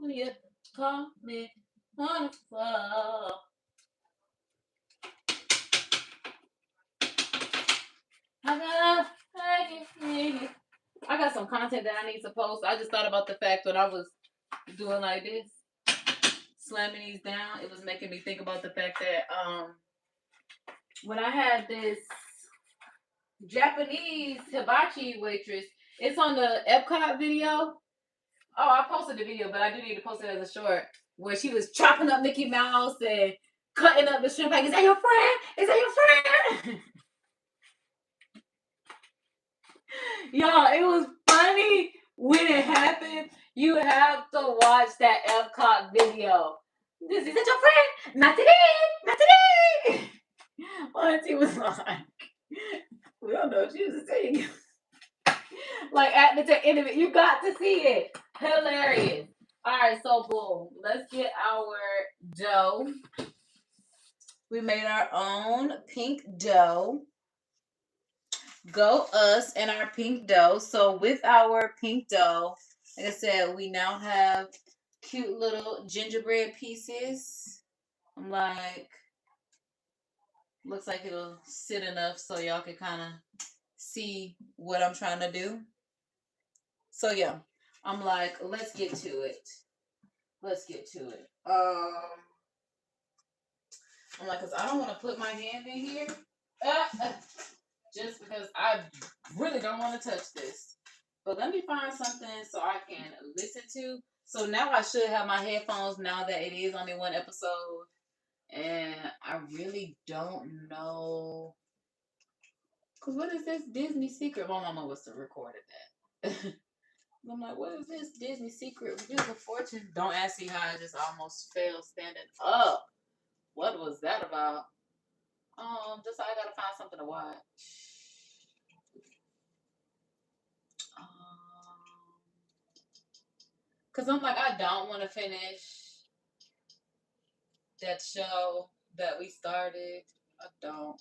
you call me on the floor. I got some content that I need to post. I just thought about the fact when I was doing like this, slamming these down, it was making me think about the fact that when I had this Japanese hibachi waitress, it's on the Epcot video. Oh, I posted the video, but I do need to post it as a short where she was chopping up Mickey Mouse and cutting up the shrimp. Like, is that your friend? Is that your friend? Y'all, it was funny when it happened. You have to watch that Epcot video. Is that your friend? Not today. Not today. Auntie was like, we don't know what she was saying. Like at the end of it, you got to see it. Hilarious. All right, so boom. Let's get our dough. We made our own pink dough. Go us and our pink dough. So with our pink dough, like I said, we now have cute little gingerbread pieces. I'm like, looks like it'll sit enough so y'all can kind of see what I'm trying to do. So yeah, I'm like, let's get to it. Let's get to it. I'm like, cause I don't want to put my hand in here, just because I really don't want to touch this. But let me find something so I can listen to. So now I should have my headphones now that it is only one episode, and I really don't know. Cause what is this Disney secret? My mama was to recorded that. I'm like, what is this Disney secret? Wheel of Fortune. Don't ask me how I just almost fell standing up. What was that about? Just I gotta find something to watch. Cause I'm like, I don't want to finish that show that we started. I don't.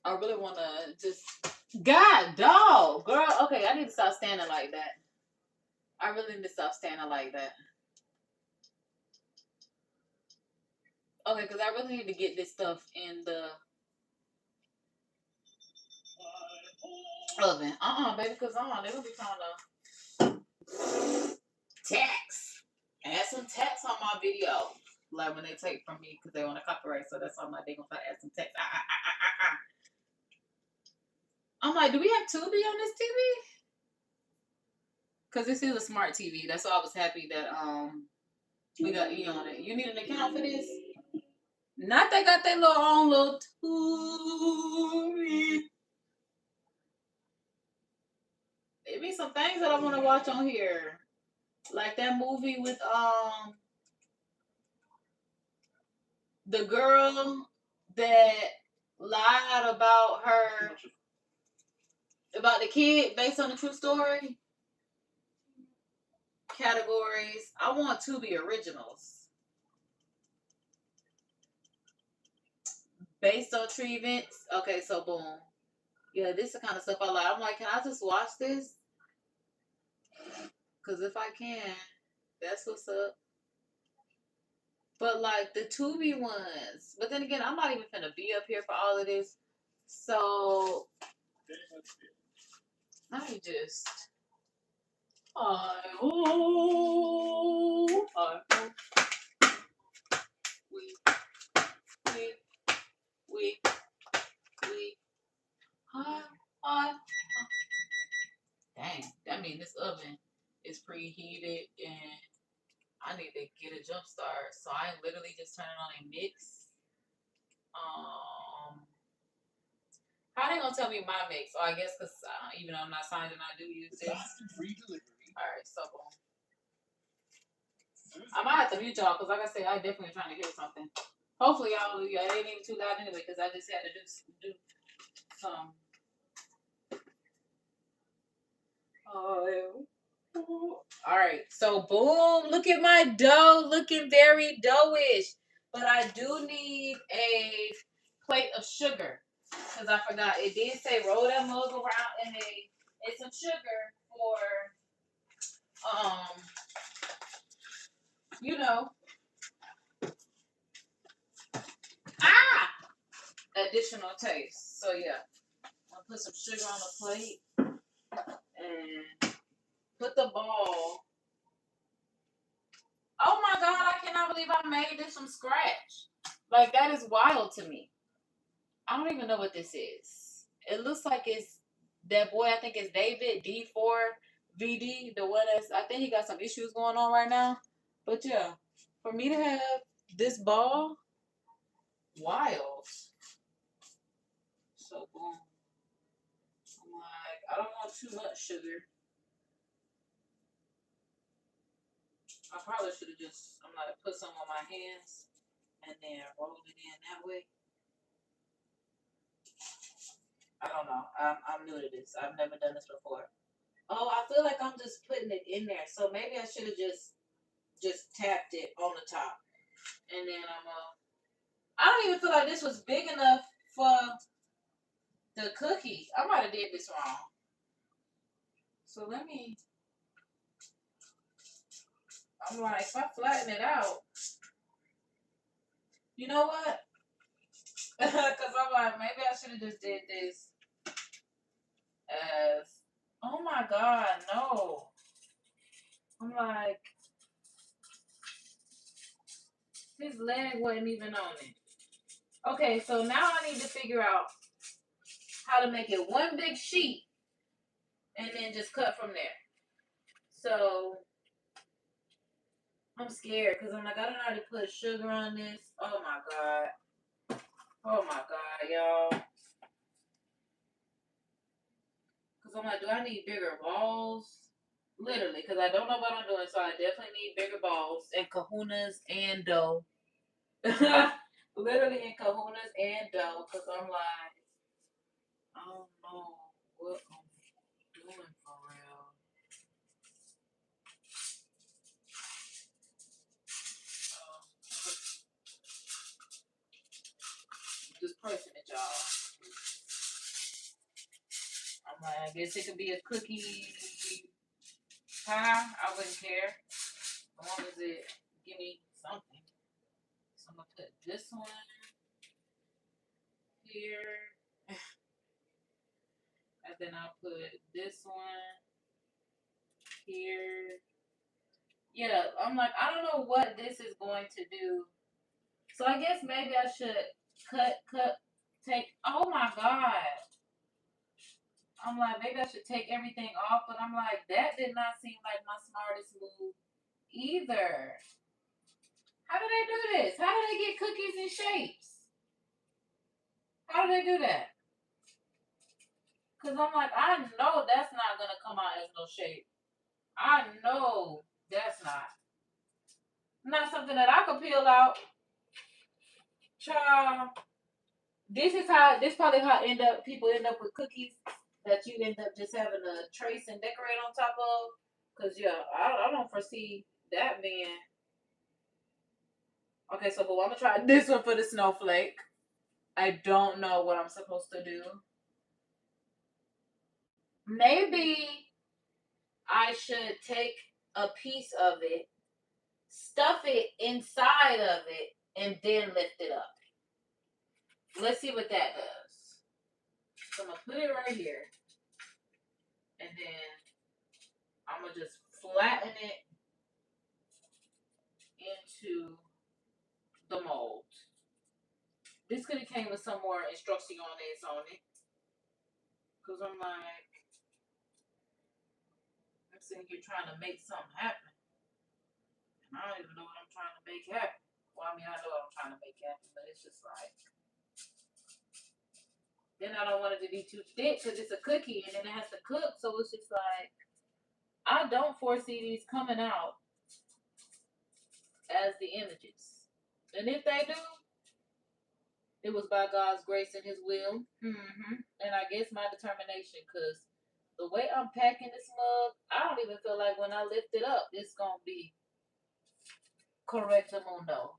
I really want to just. God, dog, girl. Okay, I need to stop standing like that. I really need to stop standing like that. Okay, because I really need to get this stuff in the oven. Baby, because they're gonna be trying to tax. Add some tax on my video. Like when they take from me because they want to copyright, so that's why I'm like, they're gonna try to add some tax. I'm like, do we have Tubi on this TV? Because this is a smart TV. That's why I was happy that we got E on it. You need an account for this? Not they got their little own little Tubi. There be some things that I want to watch on here. Like that movie with the girl that lied about her About the kid based on the true story. Categories. I want Tubi originals. Based on true events. Okay, so boom. Yeah, this is the kind of stuff I like. I'm like, can I just watch this? Because if I can, that's what's up. But like the Tubi ones. But then again, I'm not even finna be up here for all of this. So let me just. We, hi. Dang, that means this oven is preheated and I need to get a jump start. So I literally just turning on a mix. How they gonna tell me my mix? Oh, I guess because even though I'm not signed and I do use this. Alright, so boom. I might have to mute y'all because like I said, I definitely trying to hear something. Hopefully y'all, it ain't even too loud anyway because I just had to do some. Alright, so boom, look at my dough looking very doughish. But I do need a plate of sugar. Because I forgot, it did say roll that mug around and it's some sugar for you know, additional taste. So yeah, I'll put some sugar on the plate and put the ball. Oh my God, I cannot believe I made this from scratch. Like that is wild to me. I don't even know what this is. It looks like it's that boy, I think it's David D4VD, the one that's, I think he got some issues going on right now. But yeah, for me to have this ball, wild. So boom. I'm like, I don't want too much sugar. I probably should have just, I'm like, put some on my hands and then roll it in that way. I don't know. I'm new to this. I've never done this before. Oh, I feel like I'm just putting it in there. So maybe I should have just tapped it on the top. And then I don't even feel like this was big enough for the cookie. I might have did this wrong. So let me, I'm like, if I flatten it out, you know what? Because I'm like, maybe I should have just did this as, oh my God, no. I'm like, his leg wasn't even on it. Okay, so now I need to figure out how to make it one big sheet and then just cut from there. So I'm scared because I'm like, I don't know how to put sugar on this. Oh my God. Oh my God, y'all. Because I'm like, do I need bigger balls? Literally, because I don't know what I'm doing. So I definitely need bigger balls and kahunas and dough. Literally in kahunas and dough. Because I'm like, I don't know what I'm doing for real. Just pressing it, y'all. I'm like, I guess it could be a cookie pie. I wouldn't care. As long as it give me something. So I'm going to put this one here. And then I'll put this one here. Yeah, I'm like, I don't know what this is going to do. So I guess maybe I should take, oh my God. I'm like, maybe I should take everything off, but I'm like, that did not seem like my smartest move either. How do they do this? How do they get cookies in shapes? How do they do that? Because I'm like, I know that's not going to come out as no shape. I know that's not something that I could peel out. Child, this probably how people end up with cookies that you end up just having to trace and decorate on top of. Because, yeah, I don't foresee that being. Okay, so I'm going to try this one for the snowflake. I don't know what I'm supposed to do. Maybe I should take a piece of it, stuff it inside of it, and then lift it up. Let's see what that does. So I'm going to put it right here. And then I'm going to just flatten it into the mold. This could have came with some more instructions on it. Because I'm like, I'm sitting here trying to make something happen. And I don't even know what I'm trying to make happen. Well, I mean, I know what I'm trying to make happen, but it's just like, then I don't want it to be too thick because it's a cookie and then it has to cook. So it's just like, I don't foresee these coming out as the images. And if they do, it was by God's grace and His will. And I guess my determination, because the way I'm packing this mug, I don't even feel like when I lift it up, it's going to be correctamundo.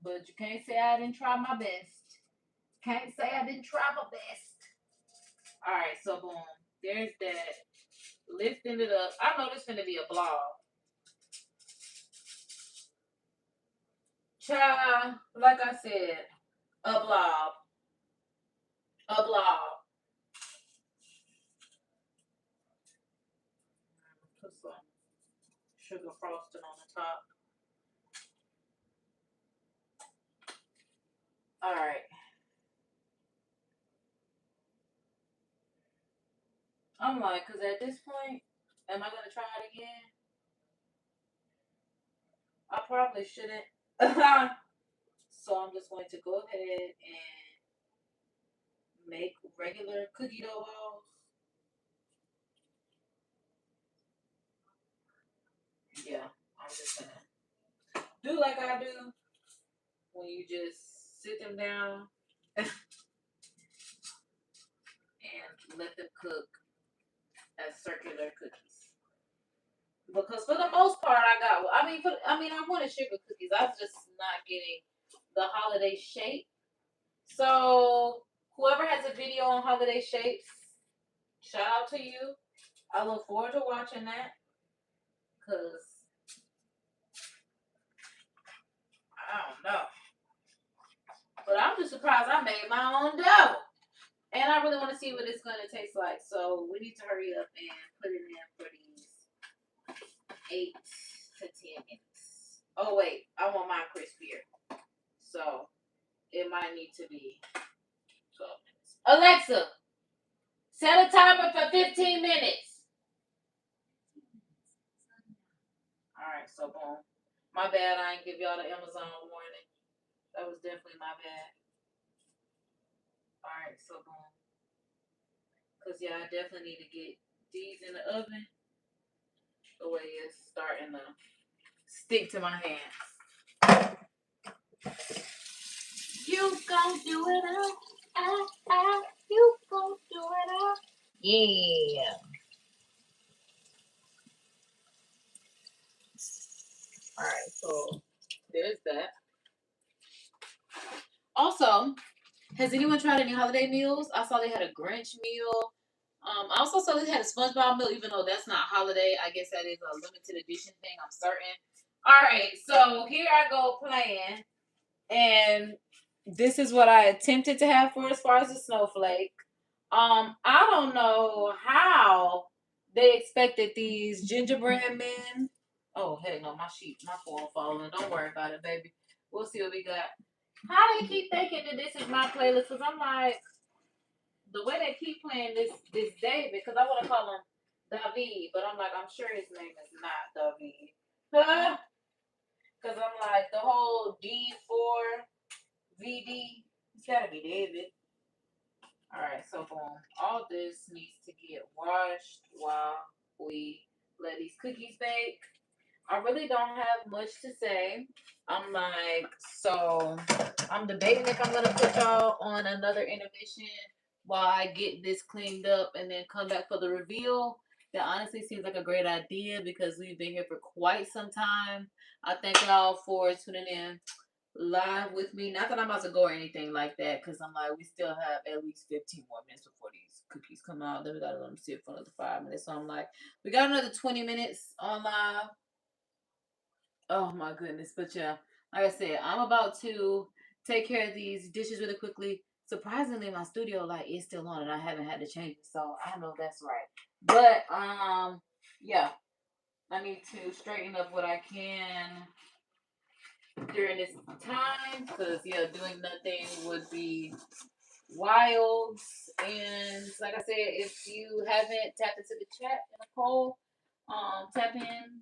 But you can't say I didn't try my best. Can't say I didn't try my best. All right, so boom. There's that. Lifting it up. I know this is going to be a blob. Child, like I said, a blob. A blob. Put some sugar frosting on the top. All right. I'm like, because at this point, am I going to try it again? I probably shouldn't. So I'm just going to go ahead and make regular cookie dough balls. Yeah, I'm just going to do like I do when you just sit them down and let them cook as circular cookies. Because for the most part, I wanted sugar cookies. I was just not getting the holiday shape. So whoever has a video on holiday shapes, shout out to you. I look forward to watching that. Because I don't know. But I'm just surprised I made my own dough. And I really want to see what it's going to taste like. So we need to hurry up and put it in for these 8 to 10 minutes. Oh, wait. I want mine crispier. So it might need to be 12 minutes. Alexa, set a timer for 15 minutes. Alright, so boom. My bad, I ain't give y'all the Amazon warning. That was definitely my bad. Alright, so boom. Because, yeah, I definitely need to get these in the oven. The way it's starting to stick to my hands. You gon' do it up. You gon' do it up. Yeah. Alright, so there's that. Also, has anyone tried any holiday meals? I saw they had a Grinch meal. I also saw they had a SpongeBob meal, even though that's not holiday. I guess that is a limited edition thing, I'm certain. Alright, so here I go playing. And this is what I attempted to have for as far as the snowflake. I don't know how they expected these gingerbread men. Oh, heck no, my phone falling. Don't worry about it, baby. We'll see what we got. How they keep thinking that this is my playlist? Because I'm like, the way they keep playing this David, because I want to call him David, but I'm like, I'm sure his name is not David. Because I'm like, the whole D4 VD, it's got to be David. Alright, so boom. All this needs to get washed while we let these cookies bake. I really don't have much to say. I'm like, so I'm debating if I'm going to put y'all on another intermission while I get this cleaned up and then come back for the reveal. That honestly seems like a great idea because we've been here for quite some time. I thank y'all for tuning in live with me. Not that I'm about to go or anything like that, because I'm like, we still have at least 15 more minutes before these cookies come out. Then we gotta let them sit for another 5 minutes. So I'm like, we got another 20 minutes on live. Oh my goodness. But yeah, like I said, I'm about to take care of these dishes really quickly. Surprisingly, my studio light is still on and I haven't had to change it. So I don't know if that's right. But yeah, I need to straighten up what I can during this time. Cause yeah, doing nothing would be wild. And like I said, if you haven't tapped into the chat in a poll, tap in.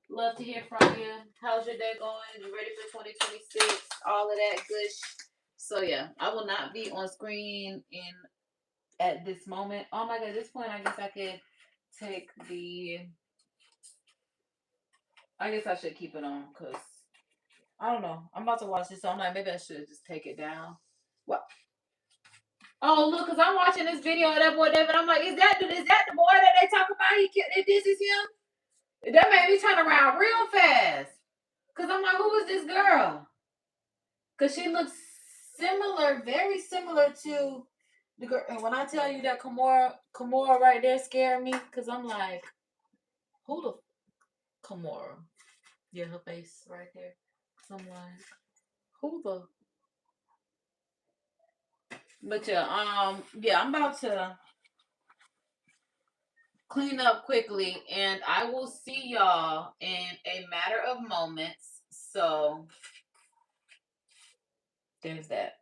Love to hear from you. How's your day going? You ready for 2026? All of that good. So yeah, I will not be on screen in at this moment. Oh my god, at this point, I guess I could take the. I guess I should keep it on because I don't know. I'm about to watch this, so I'm like, maybe I should just take it down. What? Oh look, cause I'm watching this video of that boy David. I'm like, is that the boy that they talk about? This is him. That made me turn around real fast. Cause I'm like, who is this girl? Cause she looks similar, very similar to the girl. And when I tell you that Kimora right there scared me, cause I'm like, who the Kimora? Yeah, her face right there. So I'm like, who the? But yeah, I'm about to clean up quickly, and I will see y'all in a matter of moments. So there's that.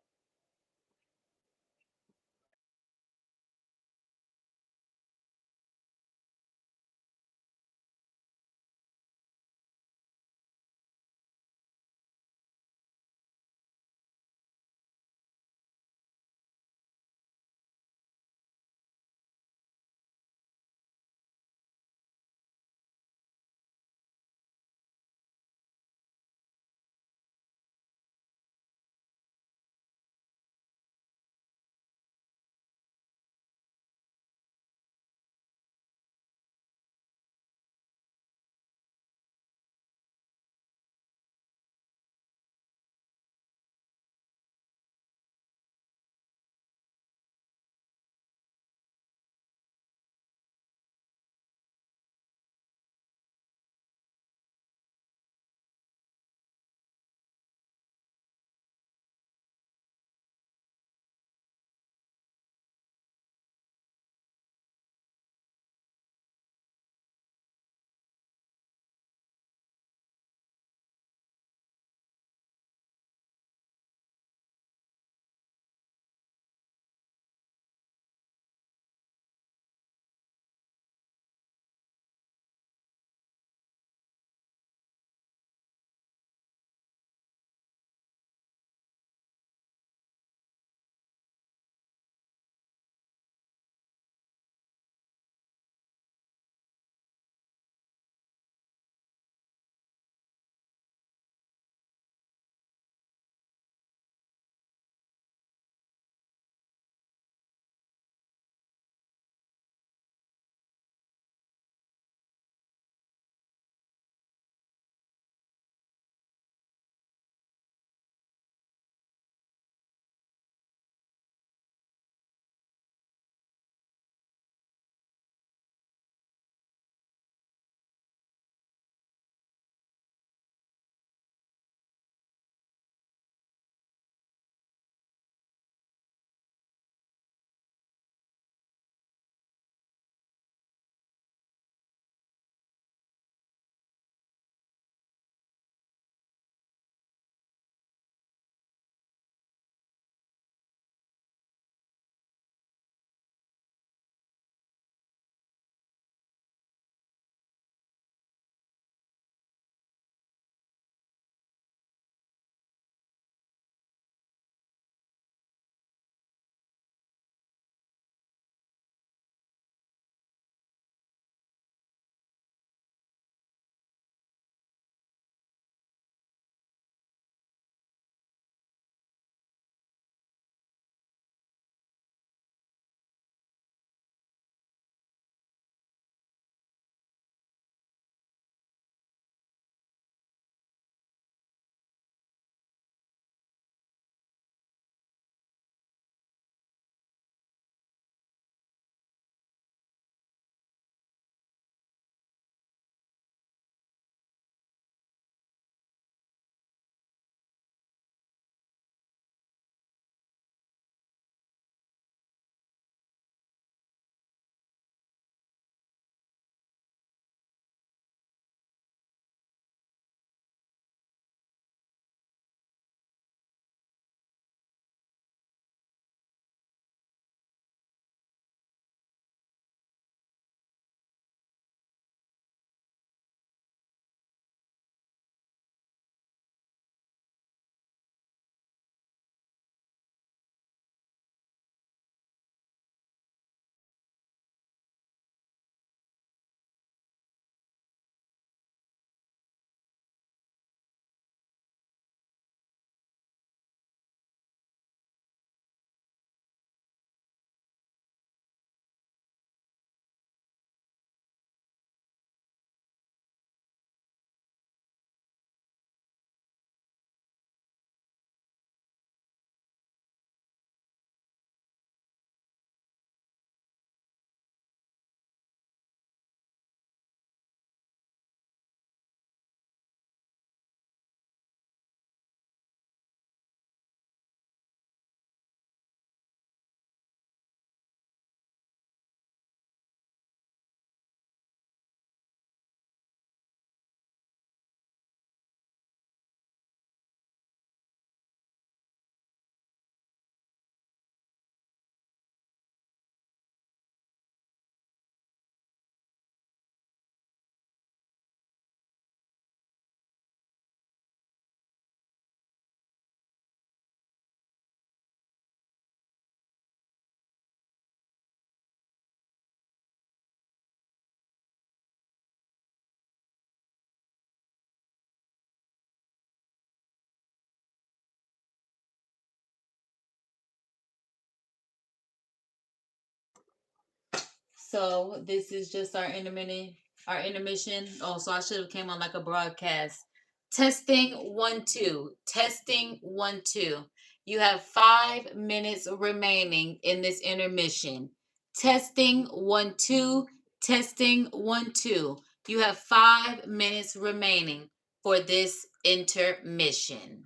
So this is just our intermission. Oh, so I should have came on like a broadcast. Testing 1 2. Testing 1 2. You have 5 minutes remaining in this intermission. Testing 1 2. Testing 1 2. You have 5 minutes remaining for this intermission.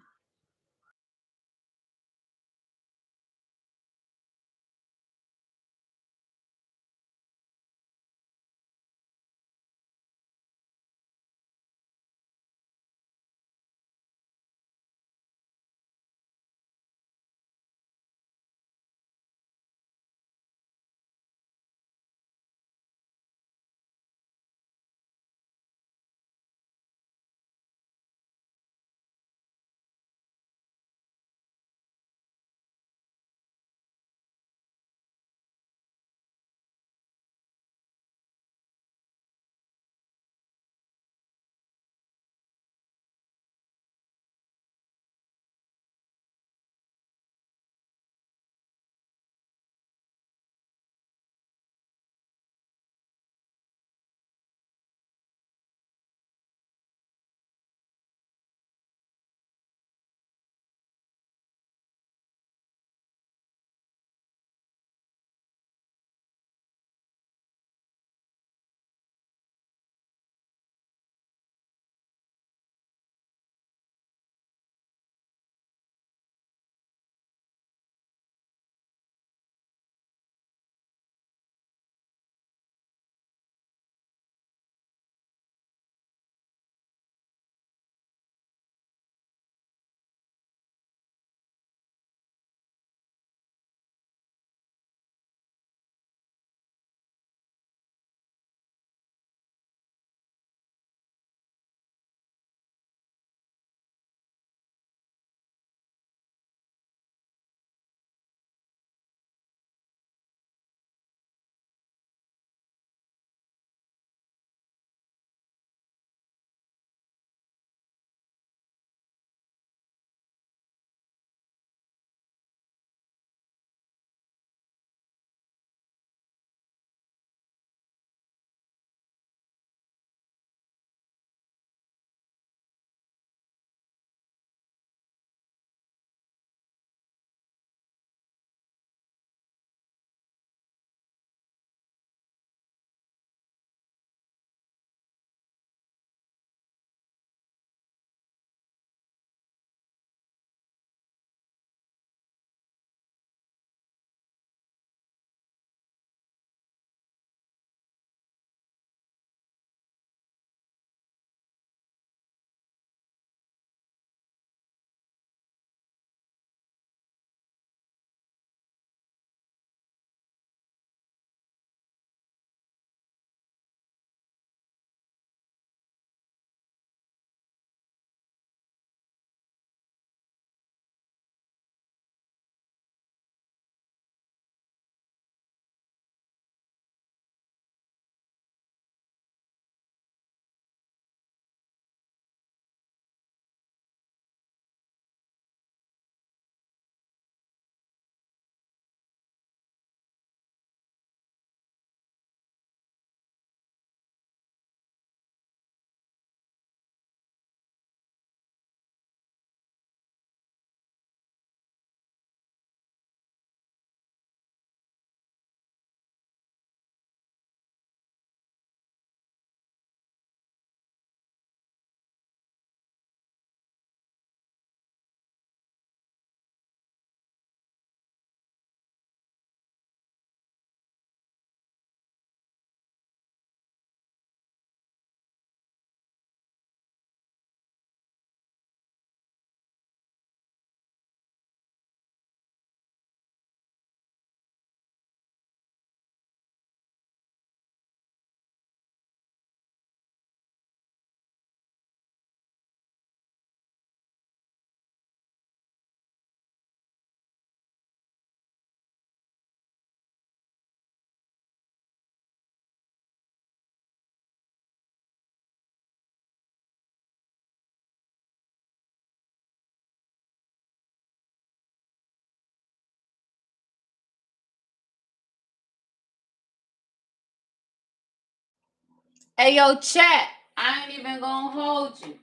Hey, yo, chat. I ain't even gonna hold you.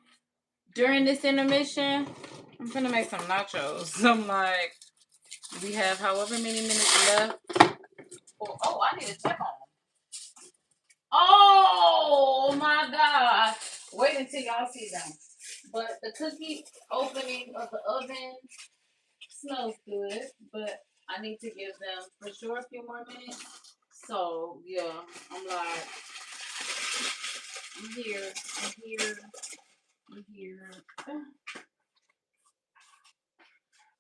During this intermission, I'm gonna make some nachos. I'm like, we have however many minutes left. Oh, I need to check on them. Oh my God. Wait until y'all see them. But the cookie opening of the oven smells good, but I need to give them for sure a few more minutes. So yeah, I'm like, I'm here.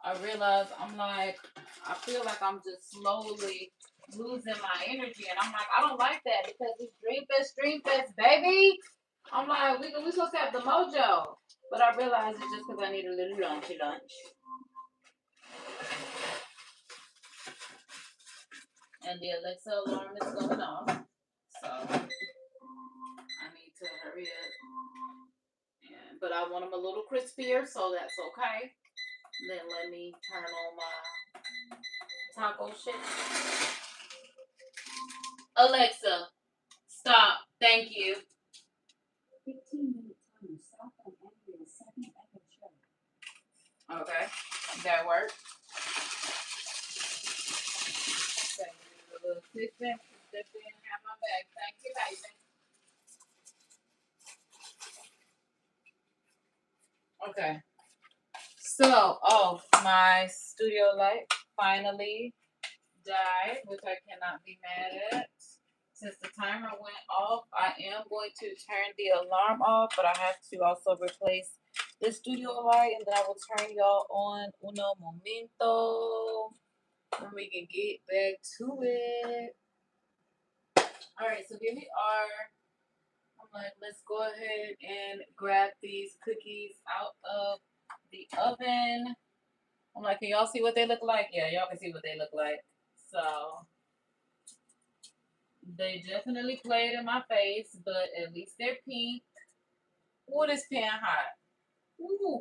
I realize I'm like, I feel like I'm just slowly losing my energy, and I'm like, I don't like that because it's Dream Fest, baby. I'm like, we supposed to have the mojo, but I realize it's just because I need a little lunch. And the Alexa alarm is going off, so I need to hurry up. But I want them a little crispier, so that's okay. Then let me turn on my taco shit. Alexa, stop. Thank you. 15-minute timer. Stop on Andrea's second echo show. Okay, that worked. Thank you. A little assistant. Step in and have my bag. Thank you, baby. Okay. So, my studio light finally died, which I cannot be mad at. Since the timer went off, I am going to turn the alarm off, but I have to also replace the studio light, and then I will turn y'all on uno momento, and we can get back to it. All right, so here we are. I'm like, let's go ahead and grab these cookies out of the oven. I'm like, can y'all see what they look like? Yeah, y'all can see what they look like. So they definitely played in my face, but at least they're pink. What is pan hot? Ooh,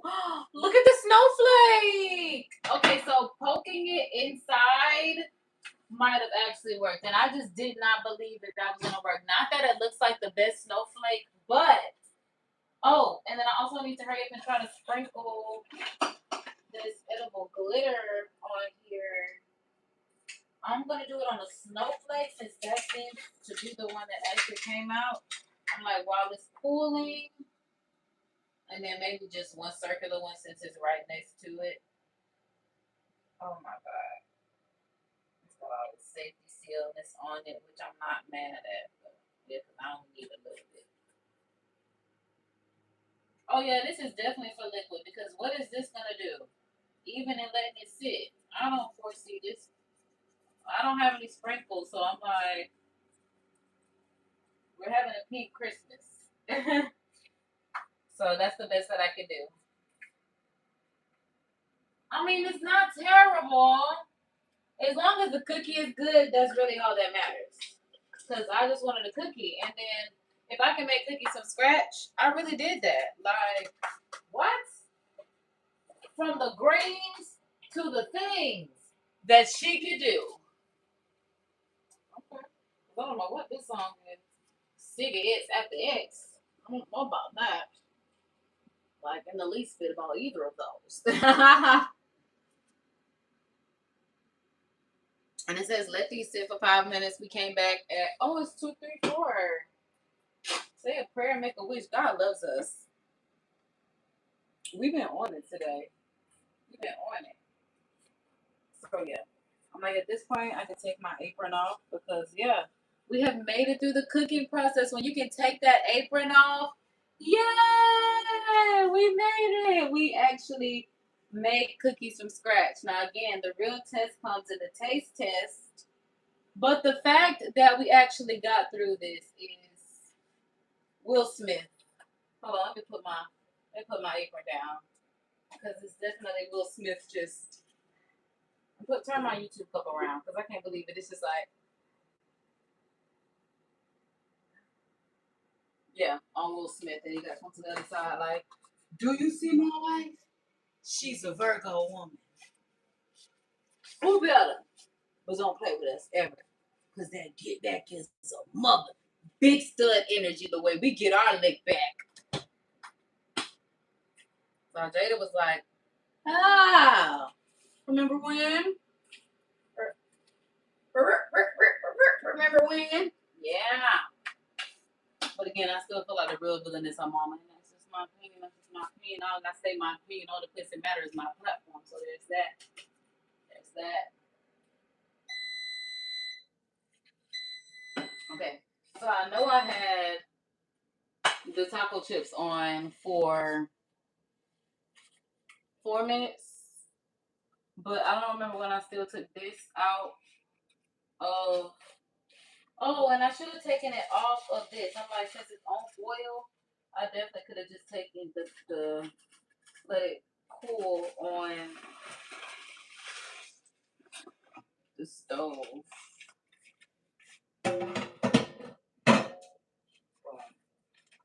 look at the snowflake. Okay, so poking it inside might have actually worked, and I just did not believe that was gonna work. Not that it looks like the best snowflake, but and then I also need to hurry up and try to sprinkle this edible glitter on here. I'm gonna do it on a snowflake since that seems to be the one that actually came out. I'm like, while it's cooling, and then maybe just one circular one since it's right next to it. Oh my God. It's got all the safety sealness on it, which I'm not mad at, but yeah, I only need a little bit. Oh yeah, this is definitely for liquid because what is this gonna do? Even in letting it sit, I don't foresee this. I don't have any sprinkles, so I'm like, we're having a pink Christmas. So that's the best that I can do. I mean, it's not terrible. As long as the cookie is good, that's really all that matters. Because I just wanted a cookie. And then if I can make cookies from scratch, I really did that. Like, what? From the grains to the things that she could do. Okay. I don't know what this song is. Cigarettes at the X. I don't know about that. Like, in the least bit about either of those. And it says, let these sit for 5 minutes. We came back at, it's 2, 3, 4. Say a prayer, make a wish. God loves us. We've been on it today. We've been on it. So, yeah. I'm like, at this point, I can take my apron off because, yeah, we have made it through the cooking process. When you can take that apron off, yeah, we made it. We actually make cookies from scratch. Now, again, the real test comes in the taste test. But the fact that we actually got through this is Will Smith. Hold on, let me put my apron down because it's definitely Will Smith. Just turn my YouTube cup around because I can't believe it. It's just like, yeah, on Will Smith, and you got to come to the other side. Like, do you see my wife? She's a Virgo woman. Who better was gonna play with us ever? Because that get back is a mother. big stud energy the way we get our lick back. So Jada was like, ah, remember when? Remember when? Yeah. But again, I still feel like the real villain is her mama. And that's just my opinion. That's just my opinion. All I say my opinion. All the place that matters is my platform. So there's that. There's that. Okay. So I know I had the taco chips on for 4 minutes. But I don't remember when I still took this out of. Oh, and I should have taken it off of this. I'm like, since it's on foil, I definitely could have just taken the let it cool on the stove.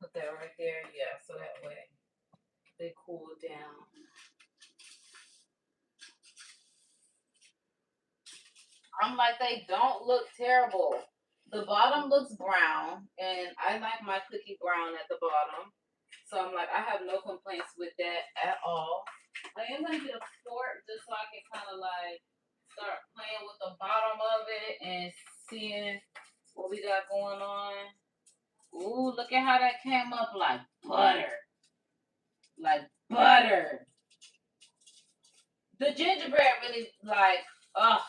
Put that right there, yeah, so that way they cool down. I'm like, they don't look terrible. The bottom looks brown, and I like my cookie brown at the bottom. So I'm like, I have no complaints with that at all. I am gonna get a fork just so I can kind of like start playing with the bottom of it and seeing what we got going on. Ooh, look at how that came up like butter. Like butter. The gingerbread really like, ugh.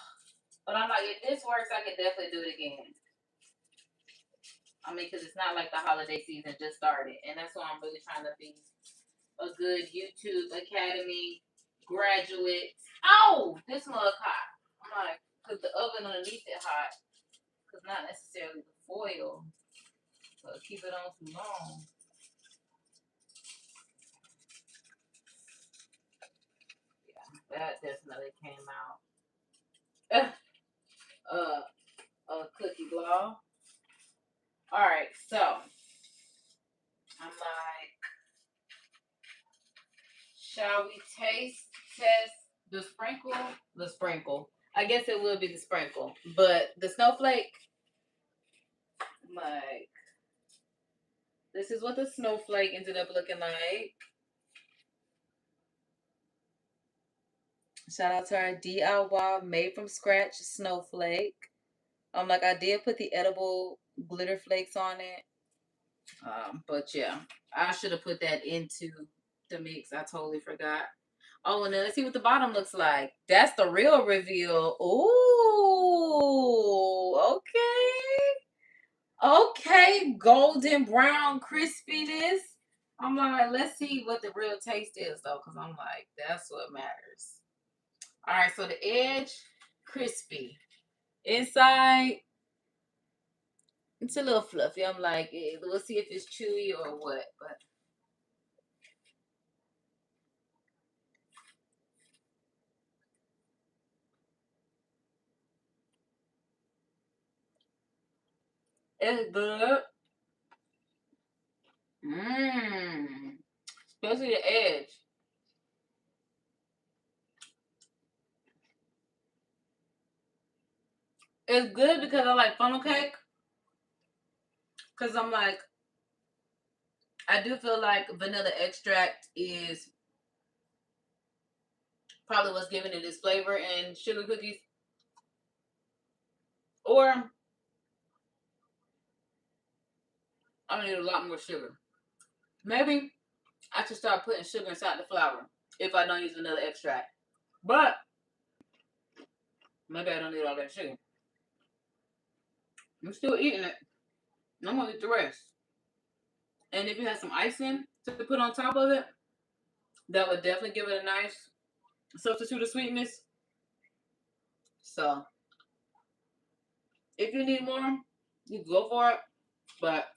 But I'm like, if this works, I could definitely do it again. I mean, because it's not like the holiday season just started. And that's why I'm really trying to be a good YouTube Academy graduate. Oh, this mug hot. I'm like, because the oven underneath it hot. Because not necessarily the foil. So keep it on too long. Yeah, that definitely came out. A cookie blow. Alright, so I'm like, shall we test the sprinkle? The sprinkle. I guess it will be the sprinkle. But the snowflake, I'm like, this is what the snowflake ended up looking like. Shout out to our DIY made from scratch snowflake. Like, I did put the edible glitter flakes on it. But yeah, I should have put that into the mix. I totally forgot. Oh, and then let's see what the bottom looks like. That's the real reveal. Ooh, okay. Okay, golden brown crispiness. I'm like, let's see what the real taste is, though, because I'm like, that's what matters. All right, so the edge, crispy. Inside, it's a little fluffy. I'm like, we'll see if it's chewy or what, but. It's good. Mmm. Especially the edge. It's good because I like funnel cake. Because I'm like, I do feel like vanilla extract is probably what's giving it its flavor, and sugar cookies. Or I need a lot more sugar. Maybe I should start putting sugar inside the flour if I don't use vanilla extract. But maybe I don't need all that sugar. I'm still eating it. I'm gonna eat the rest. And if you have some icing to put on top of it, that would definitely give it a nice substitute of sweetness. So if you need more, you can go for it. But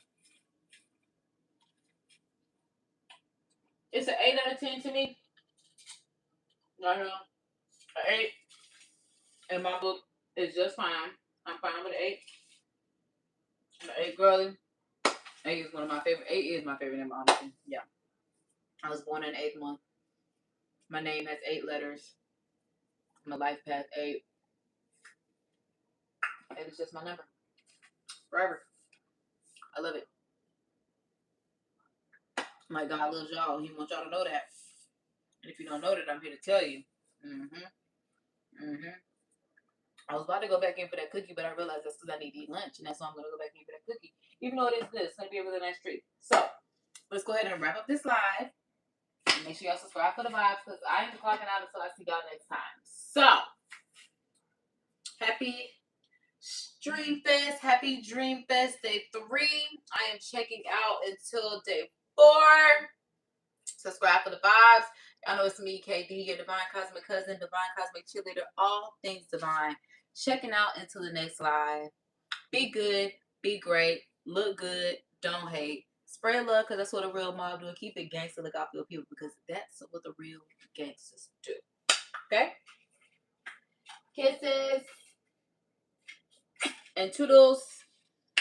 it's an 8 out of 10 to me. Right here, an 8 in my book is just fine. I'm fine with an 8. I'm an 8 girly. 8 is one of my favorite. 8 is my favorite number, honestly. Yeah. I was born in the 8th month. My name has 8 letters. My life path 8. 8 is just my number. Forever. I love it. My God loves y'all. He wants y'all to know that. And if you don't know that, I'm here to tell you. I was about to go back in for that cookie, but I realized that's because I need to eat lunch, and that's why I'm going to go back in for that cookie. Even though it is good, it's going to be a really nice treat. So, let's go ahead and wrap up this live. And make sure y'all subscribe for the vibes, because I ain't clocking out until I see y'all next time. So, happy Stream Fest, happy Dream Fest Day 3. I am checking out until Day 4. Subscribe for the vibes. Y'all know it's me, KD, your Divine Cosmic Cousin, Divine Cosmic Cheerleader, all things divine. Checking out until the next live. Be good, be great, look good, don't hate. Spread love, because that's what a real mob do. Keep it gangster, look out for your people, because that's what the real gangsters do. Okay? Kisses and toodles.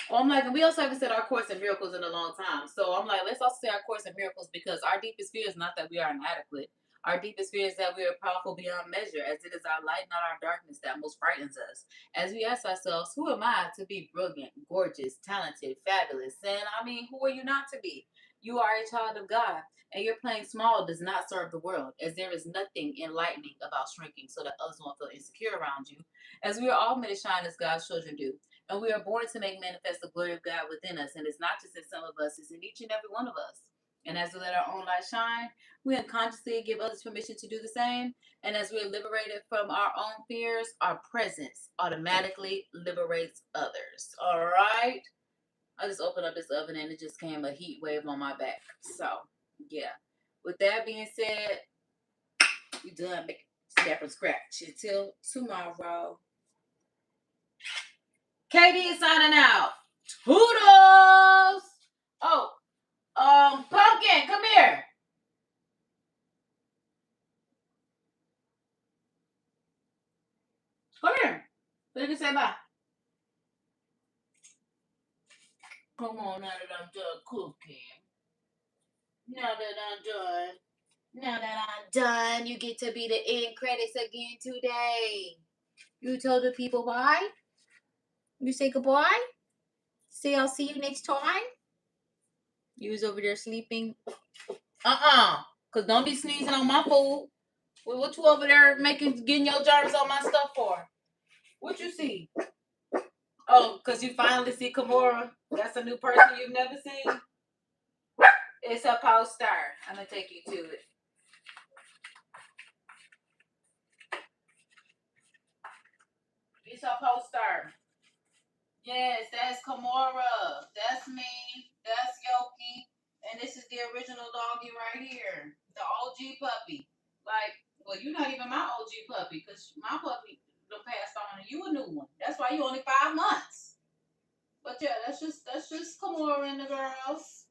Oh, I'm like, and we also haven't said our Course in Miracles in a long time. So I'm like, let's also say our Course in Miracles, because our deepest fear is not that we are inadequate. Our deepest fear is that we are powerful beyond measure, as it is our light, not our darkness, that most frightens us. As we ask ourselves, who am I to be brilliant, gorgeous, talented, fabulous? And I mean, who are you not to be? You are a child of God, and your playing small does not serve the world, as there is nothing enlightening about shrinking so that others won't feel insecure around you, as we are all meant to shine as God's children do. And we are born to make manifest the glory of God within us. And it's not just in some of us, it's in each and every one of us. And as we let our own light shine, we unconsciously give others permission to do the same. And as we're liberated from our own fears, our presence automatically liberates others. All right? I just opened up this oven and it just came a heat wave on my back. So, yeah. With that being said, we done making step from scratch. Until tomorrow. KD is signing out. Toodles! Oh, Pumpkin, come here. Come here. So you can say bye. Come on, now that I'm done cooking. Now that I'm done, you get to be the end credits again today. You told the people bye? You say goodbye? Say I'll see you next time? You was over there sleeping? Because don't be sneezing on my food. What you over there getting your germs on my stuff for? What you see? Oh, because you finally see Kimora. That's a new person you've never seen. It's a poster. I'm going to take you to it. It's a poster. Yes, that's Kimora. That's me. That's Yoki. And this is the original doggy right here. The OG puppy. Like, well, you're not even my OG puppy, because my puppy done passed on and you a new one. That's why you only 5 months. But yeah, that's just Kimora and the girls.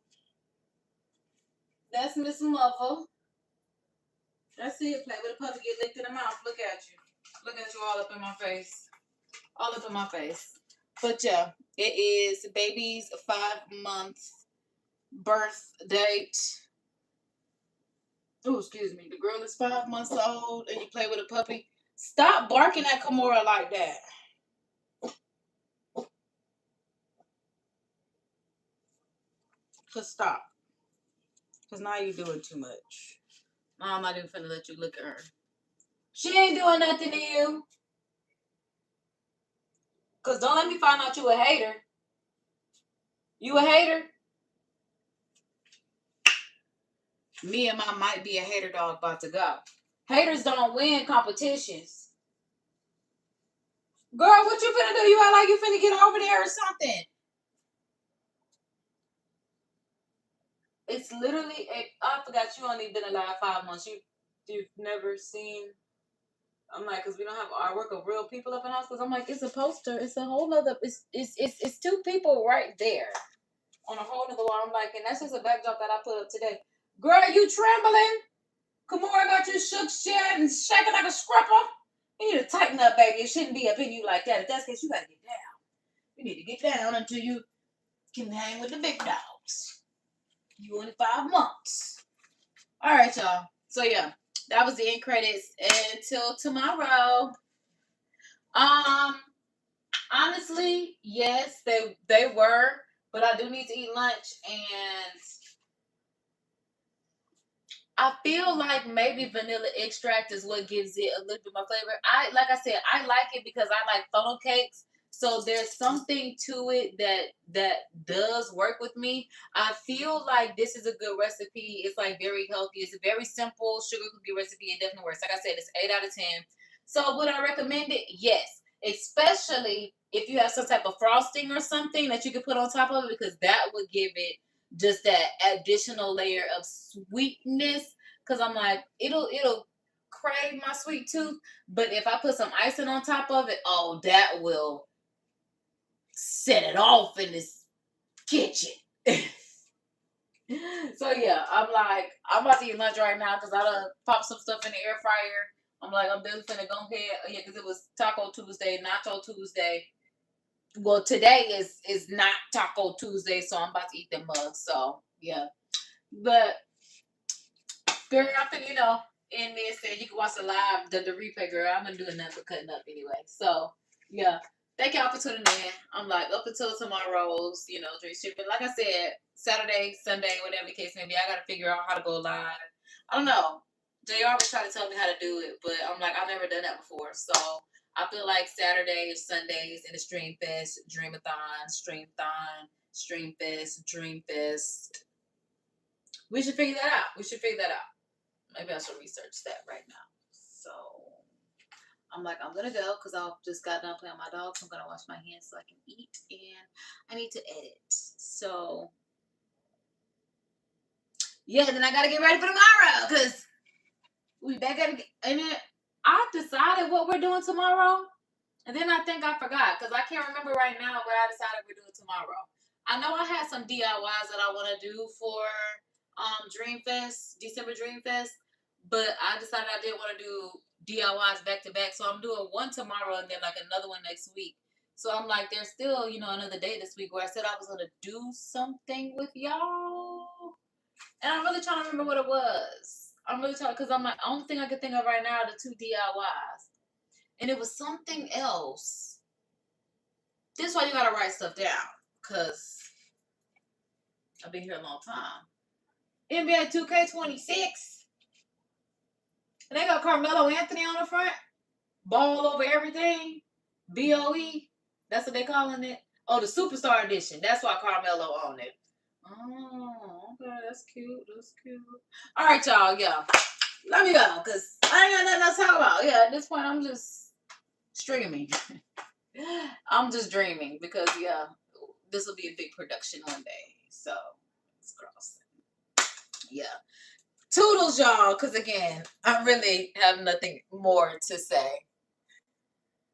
That's Miss Mother. That's it. Play with a puppy, get licked in the mouth. Look at you. Look at you all up in my face. All up in my face. But yeah, it is baby's 5-month birth date. Oh, excuse me. The girl is 5 months old and you play with a puppy. Stop barking at Kimora like that. Cause stop. Cause now you're doing too much. Now I'm not even finna let you look at her. She ain't doing nothing to you. Cause don't let me find out you a hater. You a hater? Me and my might be a hater dog about to go. Haters don't win competitions. Girl, what you finna do? You act like you finna get over there or something. It's literally, I forgot you only been alive 5 months. You've never seen, I'm like, because we don't have artwork of real people up in the house. Because I'm like, it's a poster. It's a whole nother, it's 2 people right there on a whole nother wall. I'm like, and that's just a backdrop that I put up today. Girl, you trembling? Kimora got you shook shit and shaking like a scrapper. You need to tighten up, baby. It shouldn't be up in you like that. If that's the case, you gotta get down. You need to get down until you can hang with the big dogs. You only 5 months. All right, y'all. So yeah, that was the end credits. Until tomorrow. Honestly, yes, they were. But I do need to eat lunch, and I feel like maybe vanilla extract is what gives it a little bit more flavor. Like I said, I like it because I like funnel cakes. So there's something to it that does work with me. I feel like this is a good recipe. It's like very healthy. It's a very simple sugar cookie recipe. It definitely works. Like I said, it's 8 out of 10. So would I recommend it? Yes. Especially if you have some type of frosting or something that you could put on top of it, because that would give it just that additional layer of sweetness. Because I'm like, it'll crave my sweet tooth. But if I put some icing on top of it, oh, that will set it off in this kitchen. So yeah, I'm about to eat lunch right now because I done popped some stuff in the air fryer. I'm like, I'm definitely finna go ahead. Yeah, because it was Taco Tuesday, Nacho Tuesday. Well, today is not Taco Tuesday, so I'm about to eat them mugs. So yeah, but girl, I think in this and you can watch the live, the replay, girl. I'm gonna do nothing but cutting up anyway. So yeah, thank y'all for tuning in. I'm like up until tomorrow's, dream shipping. Like I said, Saturday, Sunday, whatever the case may be, I gotta figure out how to go live. I don't know. JR was trying to tell me how to do it, but I'm like, I've never done that before. So I feel like Saturdays, Sundays in the Stream Fest, Dreamathon, Stream Fest, Dream Fest. We should figure that out. Maybe I should research that right now. So I'm like, I'm gonna go because I just got done playing with my dog. So I'm gonna wash my hands so I can eat, and I need to edit. So yeah, then I gotta get ready for tomorrow because we back at it. And then I decided what we're doing tomorrow, and then I think I forgot because I can't remember right now what I decided we're doing tomorrow. I know I had some DIYs that I want to do for Dreamfest, December Dreamfest, but I decided I didn't want to do DIYs back to back. So I'm doing one tomorrow and then like another one next week. So I'm like, there's still, another day this week where I said I was gonna do something with y'all. And I'm really trying to remember what it was. I'm really trying because I'm like, only thing I can think of right now are the 2 DIYs. And it was something else. This is why you gotta write stuff down. Cause I've been here a long time. NBA 2K26. And they got Carmelo Anthony on the front. Ball over everything. BOE. That's what they calling it. Oh, the Superstar Edition. That's why Carmelo on it. Oh, okay. That's cute. All right, y'all. Yeah. Let me go. Because I ain't got nothing else to talk about. Yeah, at this point, I'm just streaming. I'm just dreaming. Because, yeah, this will be a big production one day. So, it's crossing. Yeah. Toodles, y'all, because again, I really have nothing more to say.